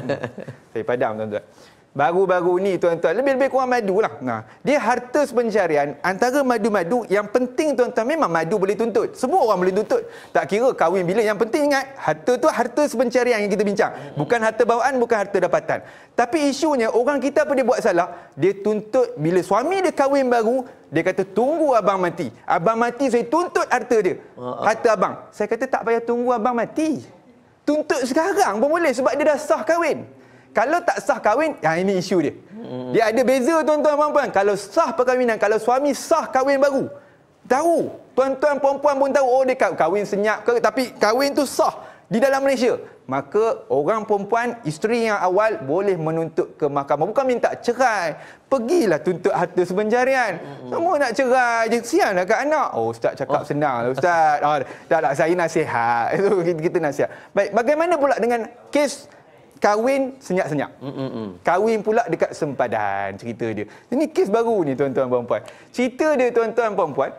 S2: Saya padam tuan-tuan. Baru-baru ni tuan-tuan, lebih-lebih kurang madu lah. Dia harta pencarian antara madu-madu yang penting tuan-tuan. Memang madu boleh tuntut. Semua orang boleh tuntut. Tak kira kahwin bila. Yang penting ingat, harta tu harta pencarian yang kita bincang. Bukan harta bawaan, bukan harta dapatan. Tapi isunya, orang kita apa dia buat salah? Dia tuntut bila suami dia kahwin baru, dia kata tunggu abang mati. Abang mati saya tuntut harta dia. Harta abang. Saya kata tak payah tunggu abang mati. Tuntut sekarang pun boleh sebab dia dah sah kahwin. Kalau tak sah kahwin, ini isu dia. Dia ada beza tuan-tuan puan-puan. Kalau sah perkahwinan, kalau suami sah kahwin baru, tahu. Tuan-tuan puan-puan pun tahu, dia kahwin senyap ke, tapi kahwin tu sah di dalam Malaysia. Maka orang perempuan, isteri yang awal boleh menuntut ke mahkamah. Bukan minta cerai. Pergilah tuntut harta pencarian. Semua nak cerai je. Kesian lah kat anak. Ustaz cakap senang lah Ustaz. Tak, saya nasihat. Kita nasihat. Baik, bagaimana pula dengan kes kahwin senyap-senyap. Kahwin pula dekat sempadan, cerita dia. Ini kes baru ni tuan-tuan puan-puan. Cerita dia tuan-tuan puan-puan.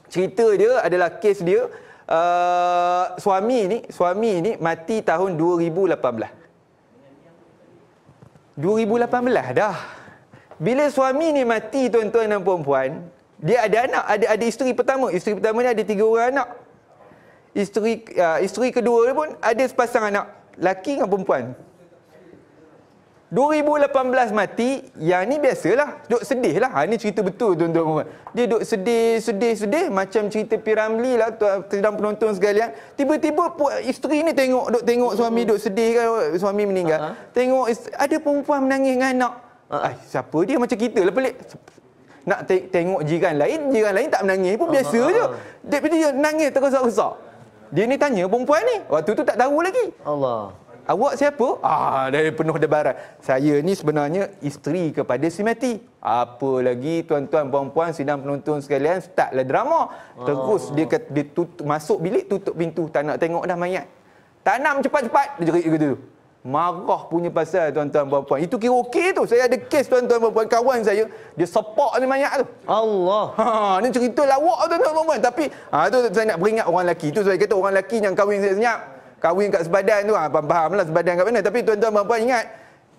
S2: Cerita dia adalah kes dia suami ni mati tahun 2018. 2018 dah. Bila suami ni mati tuan-tuan dan puan-puan, dia ada anak, ada isteri pertama. Isteri pertama ni ada 3 orang anak. Isteri kedua pun ada sepasang anak. Laki dengan perempuan. 2018 mati, yang ni biasalah, duk sedih lah. Ini cerita betul tuan-tuan. Dia duk sedih, macam cerita P.Ramlee lah, sedang penonton sekalian. Tiba-tiba isteri ni tengok suami duk sedih kan, suami meninggal. Tengok ada perempuan menangis dengan anak. Siapa dia? Macam kita lah pelik. Nak tengok jiran lain tak menangis pun biasa je. Dia nangis terkesak-kesak. Dia ni tanya perempuan ni, waktu tu tak tahu lagi.
S1: Allah.
S2: Awak siapa? Dia penuh debaran. Saya ni sebenarnya isteri kepada si mati. Apa lagi tuan-tuan puan-puan sidang penonton sekalian, startlah drama. Terus dia masuk bilik, tutup pintu, tak nak tengok dah mayat. Tanam cepat-cepat, dia jerit gitu. Marah punya pasal tuan-tuan puan-puan. Itu kira okey tu. Saya ada kes tuan-tuan puan-puan, kawan saya, dia sepak ni mayat tu.
S1: Allah.
S2: Ni cerita lawak tuan-tuan puan-puan. Tapi tu saya nak beringat orang lelaki. Tu saya kata orang lelaki yang kahwin saya senyap. Kahwin kat sebadan tu, faham lah sebadan kat mana. Tapi tuan-tuan puan-puan ingat,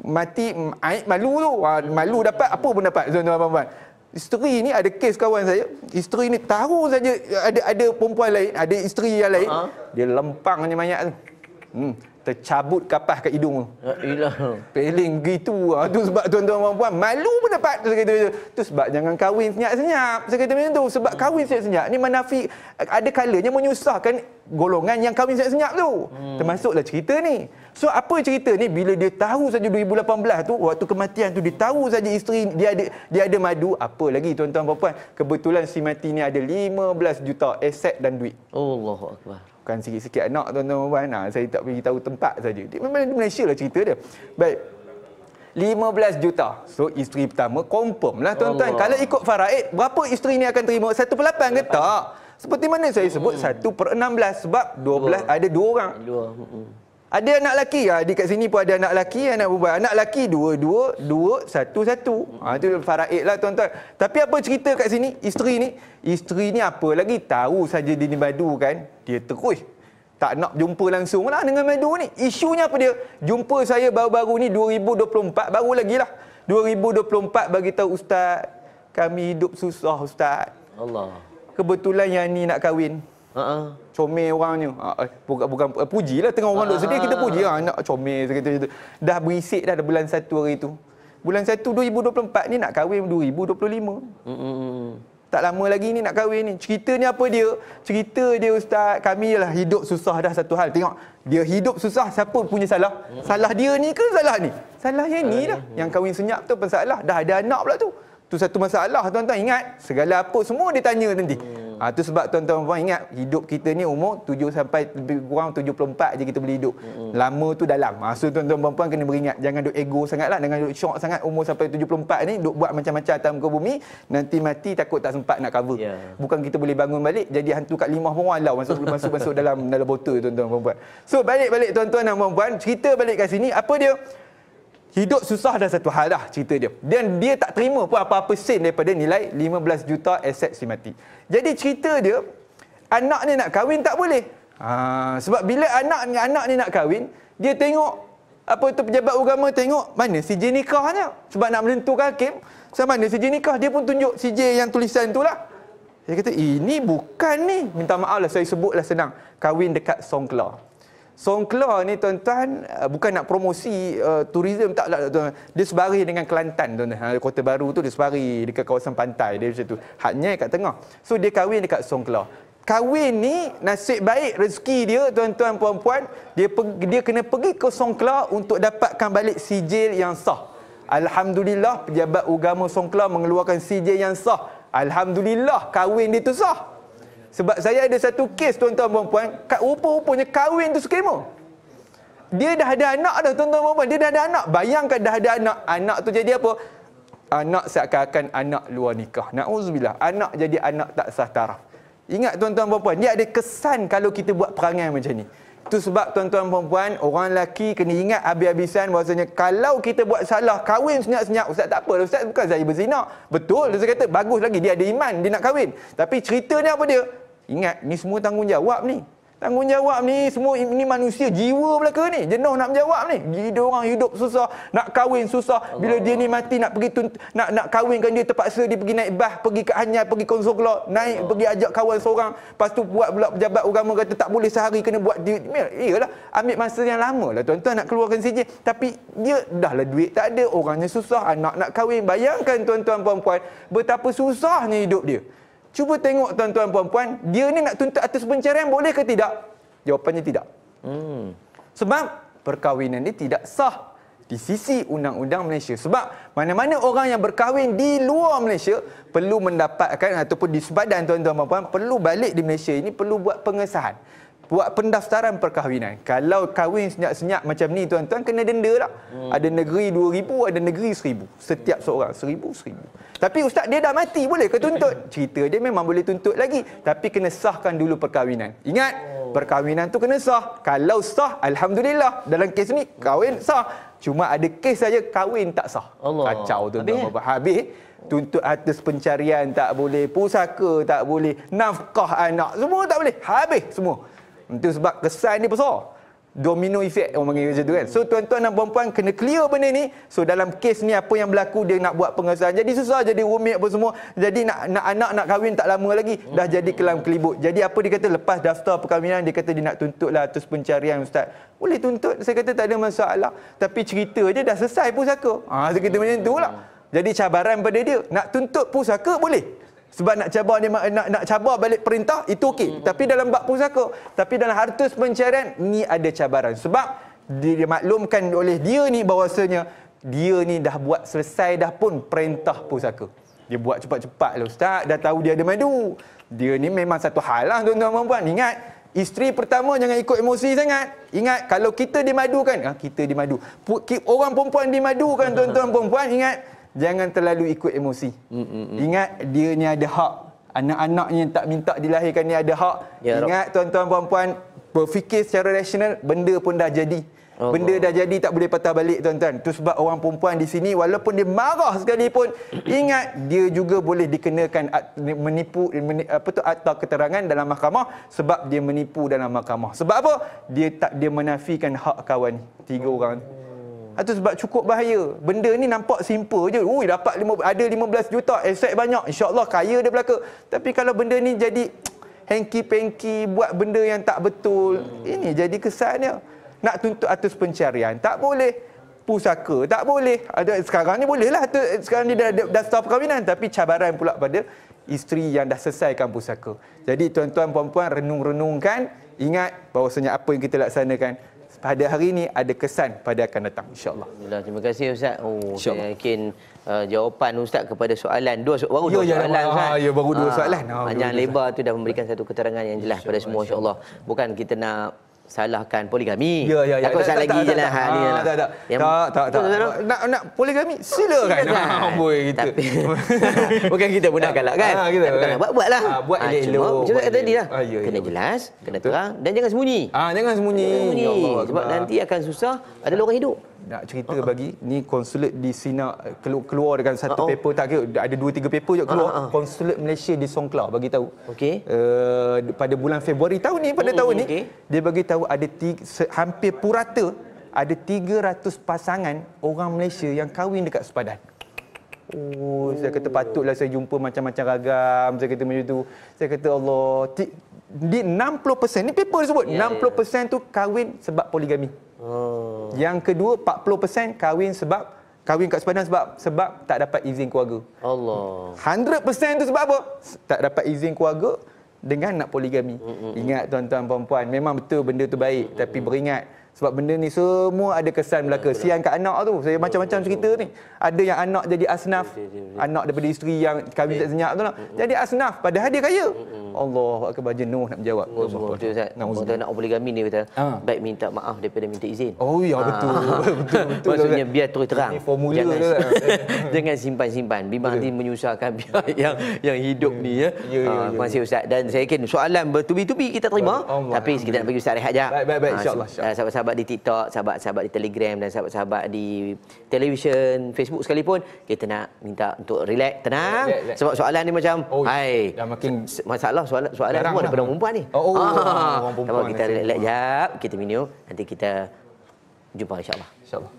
S2: mati aib malu tu. Malu dapat, apa pun dapat tuan-tuan puan-puan. Isteri ni ada kes kawan saya. Isteri ni tahu saja ada perempuan lain, ada isteri yang lain. Dia lempang ni mayat tu. Tercabut kapas kat hidung tu. Peling gitu. Tu sebab tuan-tuan puan-puan malu pun dapat. Tu sebab jangan kahwin senyap-senyap. Saya kata macam tu. Sebab kahwin senyap-senyap ni munafik. Ada kalanya menyusahkan golongan yang kahwin senyap-senyap tu. Termasuklah cerita ni. So apa cerita ni? Bila dia tahu saja 2018 tu, waktu kematian tu, dia tahu saja isteri dia ada madu. Apa lagi tuan-tuan puan-puan? Kebetulan si mati ni ada 15 juta aset dan duit.
S1: Allahu Akbar.
S2: Bukan sikit-sikit anak tuan-tuan puan. Saya tak bagi tahu tempat saja. Memang di Malaysia lah cerita dia. Baik. 15 juta. So isteri pertama confirm lah tuan-tuan. Kalau ikut faraid, berapa isteri ni akan terima? 1/8 ke tak? Seperti mana saya sebut 1/16 sebab 12 ada 2 orang. Ada anak lelaki, di kat sini pun ada anak lelaki, anak perempuan. Anak lelaki 2, 1. Itu faraid lah tuan-tuan. Tapi apa cerita kat sini? Isteri ni apa lagi? Tahu saja dia ni madu kan. Dia terus tak nak jumpa langsung lah dengan madu ni. Isunya apa dia? Jumpa saya baru-baru ni 2024, baru lagi lah. 2024 bagi tahu ustaz, kami hidup susah ustaz. Allah. Kebetulan yang ni nak kahwin. Comel orangnya. Bukan pujilah, tengah orang duk sedih kita puji. Nak comel sekata. Dah berisik dah bulan 1 hari tu. Bulan 1 2024 ni nak kahwin 2025. Tak lama lagi ni nak kahwin ni. Cerita ni apa dia? Cerita dia ustaz, kami lah hidup susah dah satu hal. Tengok, dia hidup susah, siapa punya salah? Salah dia ni ke salah ni? Salah yang ni lah. Yang kahwin senyap tu masalah. Dah ada anak pula tu. Tu satu masalah tuan-tuan. Ingat, segala apa semua dia tanya nanti. Tu sebab tuan-tuan puan ingat, hidup kita ni umur 7 sampai lebih kurang 74 je kita boleh hidup. Lama tu dalam. So tuan-tuan puan kena beringat, jangan duk ego sangatlah, jangan duk syok sangat umur sampai 74 ni, duk buat macam-macam atas muka bumi, nanti mati takut tak sempat nak cover. Bukan kita boleh bangun balik jadi hantu kat limah pun walau masuk dalam botol tuan-tuan puan. So balik tuan-tuan dan puan-puan, cerita balik kat sini, apa dia? Hidup susah dah satu hal dah cerita dia. Dan dia tak terima pun apa-apa sen daripada nilai 15 juta aset si mati. Jadi cerita dia, anak ni nak kahwin tak boleh. Sebab bila anak ni nak kahwin, dia tengok pejabat agama tengok mana sijil nikahnya. Sebab nak menentukan hakim, sama mana sijil nikah, dia pun tunjuk sijil yang tulisan tu lah. Dia kata, ini bukan ni. Minta maaf lah, saya sebutlah senang. Kahwin dekat Songkla. Songkla ni tuan-tuan bukan nak promosi tourism, tak lah tuan-tuan. Dia sebari dengan Kelantan tuan-tuan. Kota Baru tu dia sebari dekat kawasan pantai dia macam tu. Hadnya kat tengah. So dia kahwin dekat Songkla. Kahwin ni nasib baik rezeki dia tuan-tuan puan-puan, dia kena pergi ke Songkla untuk dapatkan balik sijil yang sah. Alhamdulillah pejabat agama Songkla mengeluarkan sijil yang sah. Alhamdulillah kahwin dia tu sah. Sebab saya ada satu kes tuan-tuan puan-puan, rupa-rupanya kahwin tu skema. Dia dah ada anak dah tuan-tuan puan-puan, dia dah ada anak. Bayangkan dah ada anak, anak tu jadi apa? Anak seakan-akan anak luar nikah. Na'udzubillah, anak jadi anak tak sah taraf. Ingat tuan-tuan puan-puan, dia ada kesan kalau kita buat perangai macam ni. Itu sebab tuan-tuan puan-puan, orang lelaki kena ingat habis-habisan bahawasanya kalau kita buat salah, kahwin senyap-senyap, ustaz tak apa, ustaz bukan saya berzina. Betul, dia kata bagus lagi, dia ada iman, dia nak kahwin. Tapi cerita ni apa dia? Ingat, ni semua tanggungjawab ni. Tanggungjawab ni semua ini manusia, jiwa belaka ni. Jenuh nak menjawab ni. Dia orang hidup susah, nak kahwin susah. Bila dia ni mati nak pergi nak kahwinkan dia, terpaksa dia pergi naik bas, pergi ke Hanyar, pergi konsul naik, pergi ajak kawan seorang. Lepas tu buat pula pejabat agama kata tak boleh sehari kena buat dia. Iyalah, ambil masa yang lama lah tuan-tuan nak keluarkan sijil. Tapi dia dah lah duit tak ada, orangnya susah, anak nak kahwin. Bayangkan tuan-tuan puan-puan betapa susahnya hidup dia. Cuba tengok tuan-tuan puan-puan, dia ni nak tuntut atas pencarian boleh ke tidak? Jawapannya tidak. Sebab perkahwinan ni tidak sah di sisi undang-undang Malaysia. Sebab mana-mana orang yang berkahwin di luar Malaysia perlu mendapatkan ataupun di sepadan tuan-tuan puan-puan perlu balik di Malaysia ini perlu buat pengesahan. Buat pendaftaran perkahwinan. Kalau kahwin senyap-senyap macam ni tuan-tuan kena denda tak? Ada negeri 2,000, ada negeri 1,000. Setiap seorang 1,000. Tapi ustaz dia dah mati, boleh ke tuntut? Cerita dia memang boleh tuntut lagi, tapi kena sahkan dulu perkahwinan. Ingat, perkahwinan tu kena sah. Kalau sah, alhamdulillah. Dalam kes ni kahwin sah. Cuma ada kes saja kahwin tak sah. Kacau tuan-tuan. Habis tuntut atas pencarian tak boleh, pusaka tak boleh, nafkah anak semua tak boleh. Habis semua. Itu sebab kesan ni besar. Domino effect orang panggil macam tu kan. So tuan-tuan dan puan-puan kena clear benda ni. So dalam kes ni apa yang berlaku, dia nak buat pengesahan jadi susah, jadi rumit apa semua. Jadi nak anak nak kahwin tak lama lagi dah jadi kelam kelibut. Jadi apa dia kata, lepas daftar perkahwinan dia kata dia nak tuntutlah atas pencarian ustaz. Boleh tuntut, saya kata tak ada masalah. Tapi cerita je dah selesai pusaka. Saya kata macam tu lah. Jadi cabaran pada dia, nak tuntut pusaka boleh. Sebab nak cabar dia, nak cabar balik perintah itu okey. Tapi dalam bab pusaka, tapi dalam hartus pencarian ni ada cabaran. Sebab dimaklumkan oleh dia ni bahawasanya dia ni dah buat selesai dah pun perintah pusaka. Dia buat cepat-cepat lah ustaz, dah tahu dia ada madu. Dia ni memang satu hal lah tuan-tuan dan puan-puan. Ingat, isteri pertama jangan ikut emosi sangat. Ingat, kalau kita dimadukan, kita dimadu. Orang perempuan dimadukan tuan-tuan puan-puan, ingat, jangan terlalu ikut emosi. Ingat, dia ni ada hak. Anak-anaknya yang tak minta dilahirkan ni ada hak. Ya, ingat tuan-tuan puan-puan, berfikir secara rasional, benda pun dah jadi. Benda dah jadi, tak boleh patah balik tuan-tuan. Itu sebab orang perempuan di sini walaupun dia marah sekalipun, ingat dia juga boleh dikenakan menipu akta keterangan dalam mahkamah sebab dia menipu dalam mahkamah. Sebab apa? Dia menafikan hak kawan 3 orang. Itu sebab cukup bahaya. Benda ni nampak simple je. Dapat ada 15 juta, aset banyak. InsyaAllah kaya dia belaka. Tapi kalau benda ni jadi hengki-pengki, buat benda yang tak betul, ini jadi kesannya. Nak tuntut atas pencarian, tak boleh. Pusaka, tak boleh. Sekarang ni boleh lah. Sekarang ni dah daftar perkahwinan. Tapi cabaran pula pada isteri yang dah selesaikan pusaka. Jadi tuan-tuan, puan-puan, renung-renungkan. Ingat bahawasanya apa yang kita laksanakan pada hari ini ada kesan pada akan datang, insya-Allah.
S1: Alhamdulillah, terima kasih ustaz. Saya yakin jawapan ustaz kepada soalan dua soalan ustaz.
S2: Ya, baru 2 soalan.
S1: Panjang lebar tu dah memberikan satu keterangan yang jelas pada semua, insya-Allah. Bukan kita nak salahkan poligami.
S2: Ya.
S1: Takut salah lagi je lah.
S2: Tak. Nak poligami, silakan. Boleh gitu.
S1: Tapi bukan kita pun nak galak kan. Kalau nak buatlah.
S2: Buat elok.
S1: Macam kata tadi lah. Kena jelas, kena terang dan jangan sembunyi.
S2: Jangan sembunyi.
S1: Sebab nanti akan susah adalah orang hidup.
S2: Nak cerita bagi ni konsulat di Sina keluar dengan satu paper, tak kira ada 2-3 paper je keluar. Konsulat Malaysia di Songkla bagi tahu.
S1: Okey.
S2: Pada bulan Februari tahun ni, tahun ni dia bagi tahu ada hampir purata ada 300 pasangan orang Malaysia yang kahwin dekat sepadan. Saya kata patutlah saya jumpa macam-macam ragam. Saya kata macam tu. Saya kata Allah, di 60%, ni paper sebut, 60% tu kahwin sebab poligami. Yang kedua 40% kahwin kat sepadan sebab tak dapat izin keluarga. Allah. 100% tu sebab apa? Tak dapat izin keluarga dengan nak poligami. Ingat tuan-tuan puan-puan, memang betul benda tu baik, tapi beringat sebab benda ni semua ada kesan belaka. Siang kat anak tu, saya macam-macam cerita ni. Ada yang anak jadi asnaf, anak daripada isteri yang kahwin tak senyap tu lah. Jadi asnaf padahal dia kaya. Allah akbar, jenuh nak menjawab.
S1: Betul Ustaz. Kalau nak poligami ni kata, baik minta maaf daripada minta izin.
S2: Oh ya, betul.
S1: Maksudnya biar terus terang.
S2: Ini formula
S1: jangan simpan-simpan. Bimbang nanti menyusahkan pihak yang hidup ni ya. Terima kasih Ustaz. Dan saya yakin soalan bertubi-tubi kita terima, tapi kita nak bagi Ustaz rehat jap.
S2: Baik insya-Allah.
S1: Sahabat-sahabat di TikTok, sahabat-sahabat di Telegram dan sahabat-sahabat di televisyen, Facebook sekalipun, kita nak minta untuk relax, tenang. Sebab soalan ni macam, dah makin masalah soalan semua
S2: lah.
S1: daripada perempuan ni.
S2: Orang perempuan.
S1: Kita relax jap, kita minum, nanti kita jumpa insya-Allah.
S2: InsyaAllah.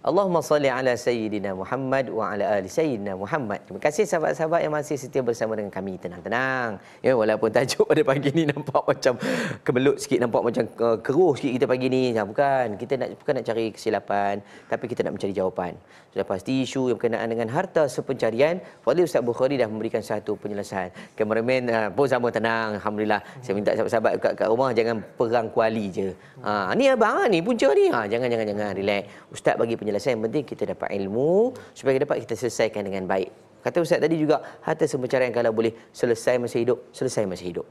S1: Allahumma salli ala Sayyidina Muhammad wa ala ali Sayyidina Muhammad. Terima kasih sahabat-sahabat yang masih setia bersama dengan kami. Tenang-tenang. Ya, walaupun tajuk pada pagi ni nampak macam kemelut sikit, nampak macam keruh sikit kita pagi ni. Bukan. Kita bukan nak cari kesilapan, tapi kita nak mencari jawapan. Sudah pasti isu yang berkenaan dengan harta sepencarian, Fadil Ustaz Bukhari dah memberikan satu penyelesaian. Kameraman pun sama tenang. Alhamdulillah. Saya minta sahabat-sahabat kat rumah jangan perang kuali je. Ni abang ni punca ni. Jangan relax. Ustaz bagi penyelesaian. Yang penting kita dapat ilmu supaya dapat kita selesaikan dengan baik. Kata Ustaz tadi juga, harta sepencarian kalau boleh selesai masa hidup, selesai masa hidup.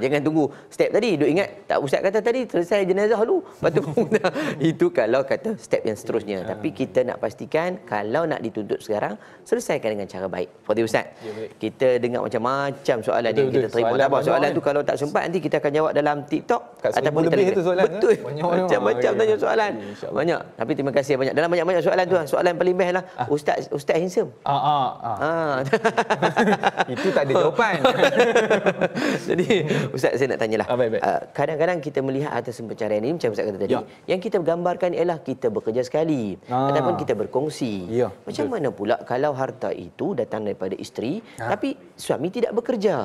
S1: Jangan tunggu step tadi. Duk ingat tak Ustaz kata tadi selesai jenazah dulu. Lepas tu itu kalau kata step yang seterusnya. Tapi kita nak pastikan kalau nak dituntut sekarang, selesaikan dengan cara baik. Fadil Ustaz, kita dengar macam-macam soalan yang kita terima. Soalan tu kalau tak sempat nanti kita akan jawab dalam TikTok ataupun
S2: lebih itu soalan.
S1: Betul. Macam-macam tanya soalan. Banyak. Tapi terima kasih banyak. Dalam banyak-banyak soalan tu, soalan paling best lah Ustaz handsome.
S2: Itu tak ada jawapan.
S1: Jadi Ustaz saya nak tanyalah.
S2: Baik.
S1: Kadang-kadang kita melihat harta sepencarian ini macam Ustaz kata tadi, yang kita gambarkan ialah kita bekerja sekali ataupun kita berkongsi. Macam mana pula kalau harta itu datang daripada isteri tapi suami tidak bekerja?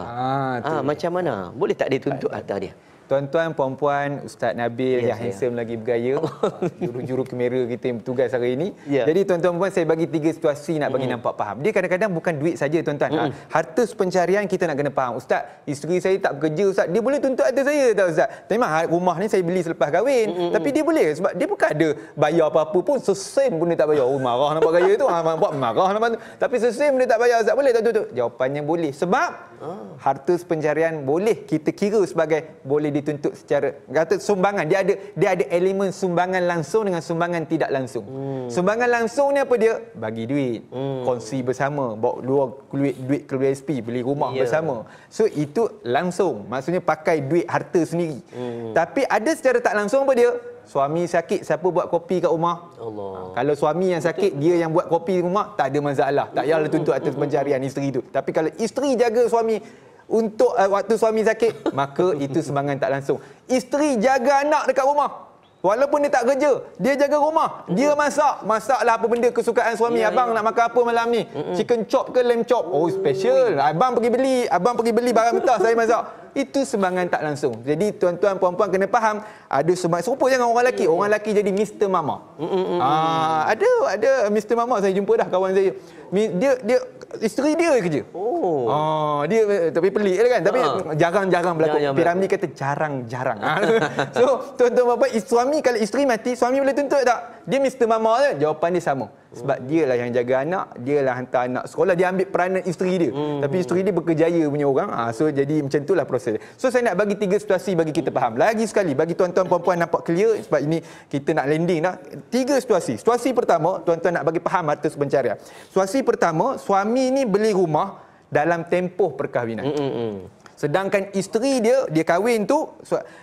S1: Macam mana? Boleh tak dituntut harta dia?
S2: Tuan-tuan, puan-puan, Ustaz Nabil yang handsome lagi bergaya, juru-juru kamera kita yang bertugas hari ini. Jadi tuan-tuan puan, saya bagi 3 situasi nak bagi nampak faham. Dia kadang-kadang bukan duit saja tuan-tuan. Harta sepencarian kita nak kena faham. Ustaz, isteri saya tak bekerja Ustaz. Dia boleh tuntut harta saya tak Ustaz? Memang rumah ni saya beli selepas kahwin. Tapi dia boleh sebab dia bukan ada bayar apa-apa pun. Sesen pun dia tak bayar. Marah nampak gaya tu. Nampak marah nampak tu. Tapi sesen pun dia tak bayar Ustaz. Boleh tak tuntut? Jawapannya boleh. Sebab harta sepencarian boleh kita kira sebagai boleh dituntut secara kata sumbangan. Dia ada elemen sumbangan langsung dengan sumbangan tidak langsung. Sumbangan langsung ni apa dia? Bagi duit, kongsi bersama, bawa duit ke USP, beli rumah bersama. So itu langsung, maksudnya pakai duit harta sendiri. Tapi ada secara tak langsung apa dia? Suami sakit, siapa buat kopi kat rumah? Allah. Kalau suami yang sakit, dia yang buat kopi di rumah, tak ada masalah. Tak payahlah tuntut atas pencarian isteri tu. Tapi kalau isteri jaga suami untuk waktu suami sakit, maka itu sumbangan tak langsung. Isteri jaga anak dekat rumah. Walaupun dia tak kerja, dia jaga rumah. Dia masaklah apa benda kesukaan suami. Abang nak makan apa malam ni? Chicken chop ke lamb chop? Oh, special. Abang pergi beli barang mentah, saya masak. Itu sumbangan tak langsung. Jadi tuan-tuan puan-puan kena faham, ada sumbangan serupa jangan orang lelaki. Orang lelaki jadi Mr. Mama. Ada Mr. Mama, saya jumpa dah kawan saya. Dia isteri dia kerja. Dia tapi pelik kan, tapi jarang-jarang berlaku. Piramli kata jarang-jarang. So tuan-tuan puan-puan, suami kalau isteri mati, suami boleh tuntut tak? Dia Mr. Mama je. Jawapan dia sama. Sebab dialah yang jaga anak, dialah hantar anak sekolah, dia ambil peranan isteri dia. Tapi isteri dia berkejaya punya orang. So jadi macam itulah proses. So saya nak bagi 3 situasi bagi kita faham. Lagi sekali bagi tuan-tuan puan-puan nampak clear sebab ini kita nak landing dah. 3 situasi. Situasi pertama, tuan-tuan nak bagi faham harta sepencarian. Situasi pertama, suami ni beli rumah dalam tempoh perkahwinan. Sedangkan isteri dia kahwin tu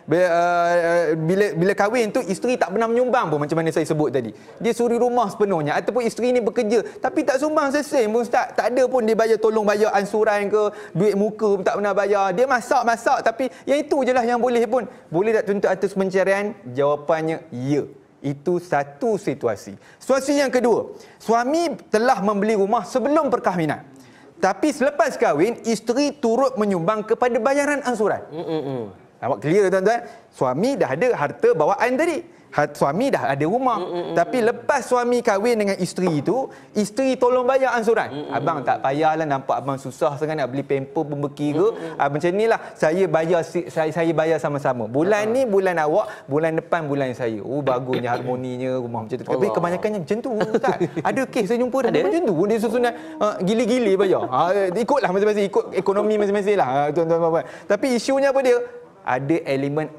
S2: bila kahwin tu isteri tak pernah menyumbang pun macam mana saya sebut tadi. Dia suri rumah sepenuhnya ataupun isteri ni bekerja tapi tak sumbang sesen pun Ustaz. Tak ada pun dia tolong bayar ansuran ke, duit muka pun tak pernah bayar. Dia masak tapi yang itu je lah yang boleh pun. Boleh tak tuntut harta pencarian? Jawapannya ya. Itu satu situasi. Situasi yang kedua, suami telah membeli rumah sebelum perkahwinan. Tapi selepas kahwin, isteri turut menyumbang kepada bayaran ansuran. Nampak clear tuan-tuan? Suami dah ada harta bawaan tadi. Suami dah ada rumah. Tapi lepas suami kahwin dengan isteri itu, isteri tolong bayar ansuran. Abang tak payahlah, nampak abang susah sangat nak beli pamper pembeki ke. Macam inilah, saya bayar sama-sama. Bulan ni bulan awak, bulan depan bulan saya. Oh bagusnya harmoninya rumah macam tu. Tapi kebanyakannya macam tu Ustaz. Ada kes saya jumpa dah macam tu. Dia susunan gili-gili bayar. Ikutlah masing-masing, ikut ekonomi masing-masing lah tuan-tuan puan-puan. Tapi isunya apa dia? ada elemen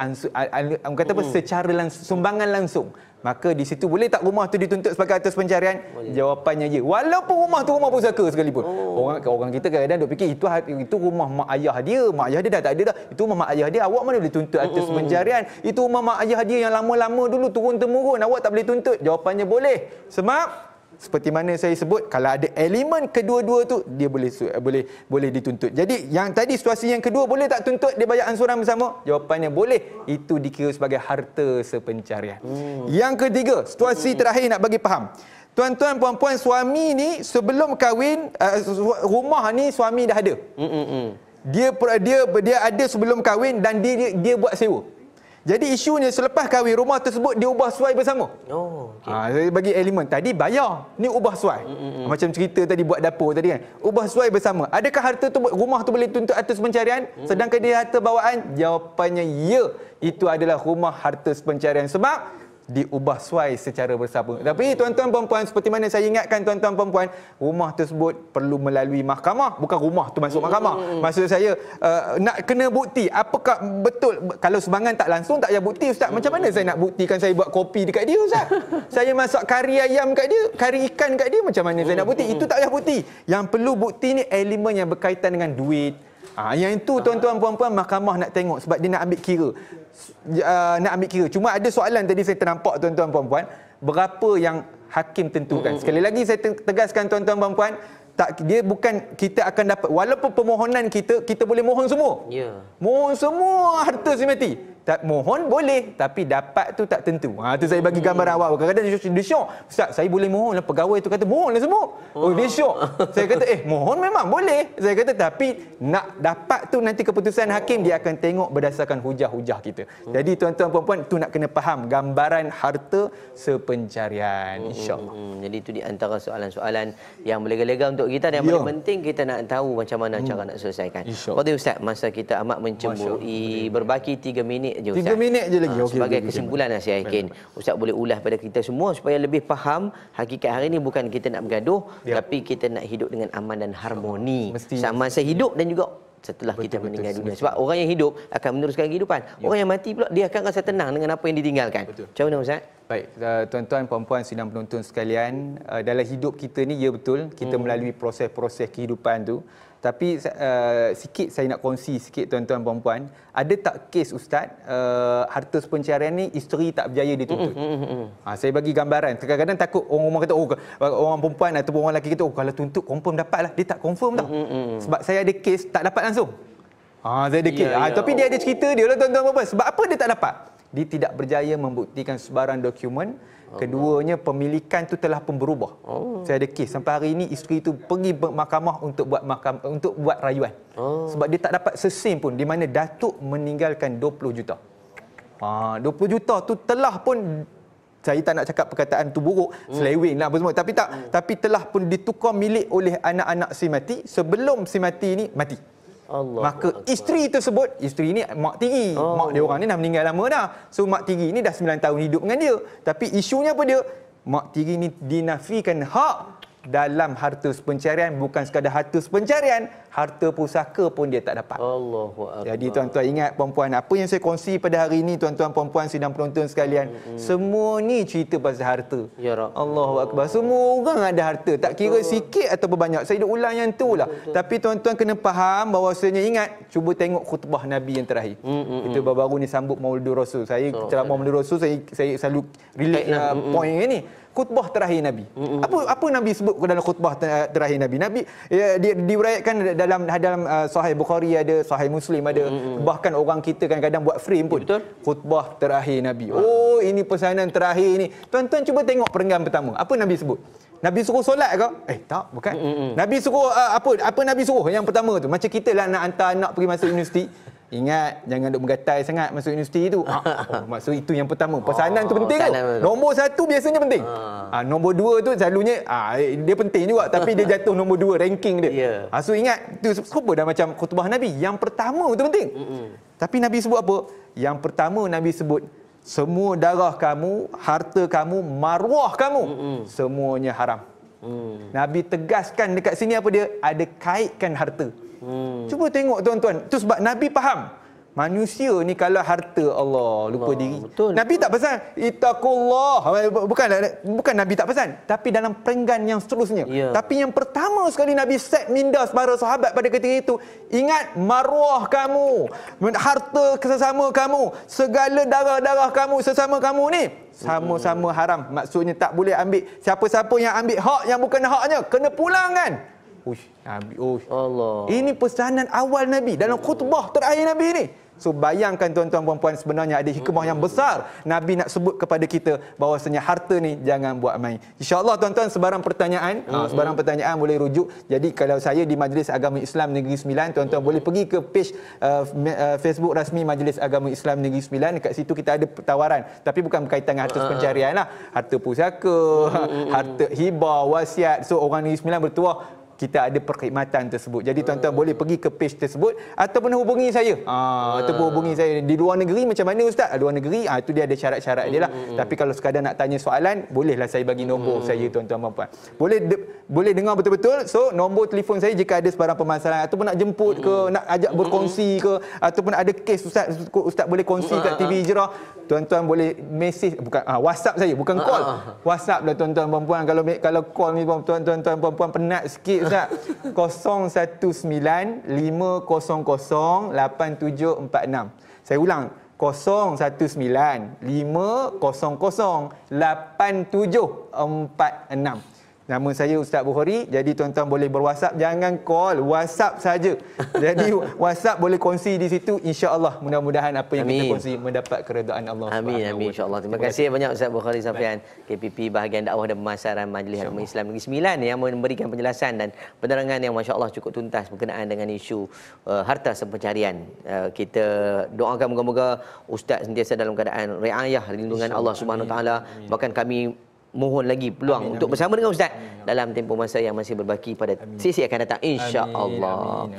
S2: kata apa, secara sumbangan langsung, maka di situ boleh tak rumah tu dituntut sebagai harta pencarian? Boleh. Jawapannya ya. Walaupun rumah tu rumah pusaka sekalipun. Orang kita kadang-kadang duk fikir itu rumah mak ayah dia dah tak ada dah. Itu rumah mak ayah dia, awak mana boleh tuntut harta pencarian? Itu rumah mak ayah dia yang lama-lama dulu turun temurun, awak tak boleh tuntut. Jawapannya boleh. Sebab seperti mana saya sebut, kalau ada elemen kedua-dua tu, dia boleh dituntut. Jadi yang tadi situasi yang kedua, boleh tak tuntut dia bayar ansuran bersama? Jawapannya boleh. Itu dikira sebagai harta sepencarian. Yang ketiga, situasi terakhir nak bagi faham. Tuan-tuan, puan-puan, suami ni sebelum kahwin, rumah ni suami dah ada. Dia ada sebelum kahwin dan dia buat sewa. Jadi isunya selepas kahwin, rumah tersebut dia ubah suai bersama. Saya bagi elemen tadi bayar, ni ubah suai. Macam cerita tadi buat dapur tadi kan, ubah suai bersama. Adakah harta tu, rumah tu boleh tuntut harta pencarian sedangkan dia harta bawaan? Jawapannya ya, itu adalah rumah harta pencarian sebab diubah suai secara bersama. Tapi tuan-tuan puan-puan, seperti mana saya ingatkan tuan-tuan puan-puan, rumah tersebut perlu melalui mahkamah, bukan rumah tu masuk mahkamah. Maksud saya nak kena bukti apakah betul. Kalau sumbangan tak langsung tak payah bukti ustaz. Macam mana saya nak buktikan saya buat kopi dekat dia ustaz? Saya masak kari ayam kat dia, kari ikan kat dia, macam mana saya nak bukti? Itu tak payah bukti. Yang perlu bukti ni elemen yang berkaitan dengan duit. Yang itu tuan-tuan puan-puan, mahkamah nak tengok sebab dia nak ambil kira. Cuma ada soalan tadi saya ternampak tuan-tuan puan-puan, berapa yang hakim tentukan. Sekali lagi saya tegaskan tuan-tuan puan-puan, dia bukan kita akan dapat, walaupun permohonan kita boleh mohon semua. Mohon semua harta si mati. Tak mohon boleh, tapi dapat tu tak tentu. Tu saya bagi gambaran awal. Kadang-kadang dia syok. Ustaz, saya boleh mohon lah. Pegawai tu kata mohonlah semua. Dia syok. Saya kata mohon memang boleh. Saya kata tapi nak dapat tu nanti keputusan hakim dia akan tengok berdasarkan hujah-hujah kita. Jadi tuan-tuan puan-puan, tu nak kena faham gambaran harta sepencarian, insya-Allah.
S1: Jadi itu di antara soalan-soalan yang berlega-lega untuk kita dan yang paling penting kita nak tahu macam mana cara nak selesaikan. Pada Ustaz, masa kita amat mencemburui, berbaki 3 minit je Ustaz.
S2: 3 minit je lagi.
S1: Sebagai kesimpulan saya yakin Ustaz boleh ulas pada kita semua supaya lebih faham hakikat hari ini bukan kita nak bergaduh, tapi kita nak hidup dengan aman dan harmoni. Sama masa hidup dan juga setelah kita meninggal dunia. Sebab orang yang hidup akan meneruskan kehidupan. Orang yang mati pula dia akan rasa tenang dengan apa yang ditinggalkan. Macam mana Ustaz?
S2: Baik, tuan-tuan, puan-puan, sidang penonton sekalian, dalam hidup kita ni, ya betul, kita melalui proses-proses kehidupan tu. Tapi sikit saya nak kongsi sikit tuan-tuan, puan-puan. Ada tak kes Ustaz, harta pencarian ni isteri tak berjaya dituntut? Saya bagi gambaran. Kadang-kadang takut orang rumah kata, orang perempuan ataupun orang lelaki kata, kalau tuntut confirm dapat lah. Dia tak confirm tau. Sebab saya ada kes tak dapat langsung. Saya ada kes. Tapi dia ada cerita dia lah tuan-tuan, puan-puan. Sebab apa dia tak dapat? Dia tidak berjaya membuktikan sebarang dokumen. Keduanya, pemilikan tu telah pun berubah. Saya ada kes sampai hari ini isteri tu pergi mahkamah untuk buat rayuan. Sebab dia tak dapat sesen pun di mana datuk meninggalkan 20 juta. 20 juta tu telah pun, saya tak nak cakap perkataan tu buruk, seleweng lah apa semua, tapi telah pun ditukar milik oleh anak-anak si mati sebelum si mati ni mati. Maka isteri tersebut, isteri ni mak tiri. Mak dia orang ni dah meninggal lama dah. So mak tiri ni dah 9 tahun hidup dengan dia. Tapi isunya apa dia? Mak tiri ni dinafikan hak dalam harta pencarian, bukan sekadar harta pencarian, harta pusaka pun dia tak dapat.
S1: Allahu Akbar.
S2: Jadi tuan-tuan ingat puan-puan, apa yang saya kongsi pada hari ini tuan-tuan puan-puan sidang penonton sekalian, semua ni cerita pasal harta.
S1: Ya Rabb.
S2: Allahu Akbar. Semua orang ada harta, tak kira sikit atau banyak. Saya duk ulang yang tu lah. Tapi tuan-tuan kena faham bahawasanya, ingat, cuba tengok khutbah Nabi yang terakhir. Kita baru-baru ni sambut Maulidur Rasul. Saya ceramah Maulidur Rasul, saya selalu relate point ni. Khutbah terakhir Nabi. Apa Nabi sebut dalam khutbah terakhir Nabi? Nabi dia diuraikan dalam Sahih Bukhari ada, Sahih Muslim ada. Bahkan orang kita kadang-kadang buat frame pun. Betul. Khutbah terakhir Nabi. Ini pesanan terakhir ni. Tuan-tuan cuba tengok perenggan pertama. Apa Nabi sebut? Nabi suruh solat ke? Tak, bukan. Nabi suruh apa Nabi suruh yang pertama tu? Macam kita lah nak hantar anak pergi masuk universiti. Ingat, jangan duk menggatai sangat masuk universiti tu. Maksud itu yang pertama. Pesanan tu penting tu. Nombor 1 biasanya penting. Nombor 2 tu selalunya dia penting juga, tapi dia jatuh nombor 2 ranking dia. So ingat, tu serupa dah macam khutbah Nabi. Yang pertama tu penting. Tapi Nabi sebut apa? Yang pertama Nabi sebut, semua darah kamu, harta kamu, maruah kamu, semuanya haram. Nabi tegaskan dekat sini apa dia? Ada kaitkan harta. Cuba tengok tuan-tuan. Itu sebab Nabi faham Manusia ni kalau harta Allah lupa diri.
S1: Betul.
S2: Nabi tak pesan ittaqullah. Bukan Nabi tak pesan, tapi dalam perenggan yang seterusnya.
S1: Ya.
S2: Tapi yang pertama sekali Nabi set minda para sahabat pada ketika itu, ingat maruah kamu, harta sesama kamu, segala darah-darah kamu sesama kamu ni sama-sama haram. Maksudnya tak boleh ambil, siapa-siapa yang ambil hak yang bukan haknya kena pulangan. Nabi,
S1: Allah.
S2: ini pesanan awal Nabi dalam khutbah terakhir Nabi ni. So bayangkan tuan-tuan dan puan, sebenarnya ada hikmah yang besar Nabi nak sebut kepada kita bahawasanya harta ni jangan buat main. InsyaAllah tuan-tuan, sebarang pertanyaan boleh rujuk. Jadi kalau saya di Majlis Agama Islam Negeri Sembilan, tuan-tuan boleh pergi ke page Facebook rasmi Majlis Agama Islam Negeri Sembilan. Dekat situ kita ada tawaran, tapi bukan berkaitan dengan harta pencarian lah. Harta pusaka, harta hibah, wasiat. So orang Negeri Sembilan bertuah kita ada perkhidmatan tersebut. Jadi tuan-tuan boleh pergi ke page tersebut ataupun hubungi saya. Ataupun hubungi saya di luar negeri macam mana Ustaz? Luar negeri itu dia ada syarat-syarat dia lah. Tapi kalau sekadar nak tanya soalan, bolehlah saya bagi nombor saya tuan-tuan dan puan. Boleh dengar betul-betul. So nombor telefon saya jika ada sebarang permasalahan ataupun nak jemput ke, nak ajak berkongsi ke, ataupun ada kes Ustaz boleh kongsi kat TV Hijrah, tuan-tuan boleh mesej, bukan WhatsApp saya, bukan call. WhatsApp lah tuan-tuan dan puan. Kalau call ni tuan-tuan dan puan penat sikit Ustaz. 019 500 8746. Saya ulang, 019 500 8746. Nama saya Ustaz Bukhari. Jadi tuan-tuan boleh berWhatsApp, jangan call, WhatsApp saja. Jadi WhatsApp boleh kongsi di situ. Insya-Allah mudah-mudahan apa yang kita kongsi mendapat keredaan Allah.
S1: Amin, amin, insya-Allah. Terima kasih banyak Ustaz Bukhari Safian, KPP Bahagian Dakwah dan Pemasaran Majlis Agama Islam Negeri Sembilan yang memberikan penjelasan dan penerangan yang masya-Allah cukup tuntas berkenaan dengan isu harta pencarian. Kita doakan moga-moga Ustaz sentiasa dalam keadaan riayah, lindungan Allah Subhanahu Wa Taala. Bahkan kami mohon lagi peluang untuk bersama dengan Ustaz dalam tempoh masa yang masih berbaki pada sesi akan datang, insya-Allah.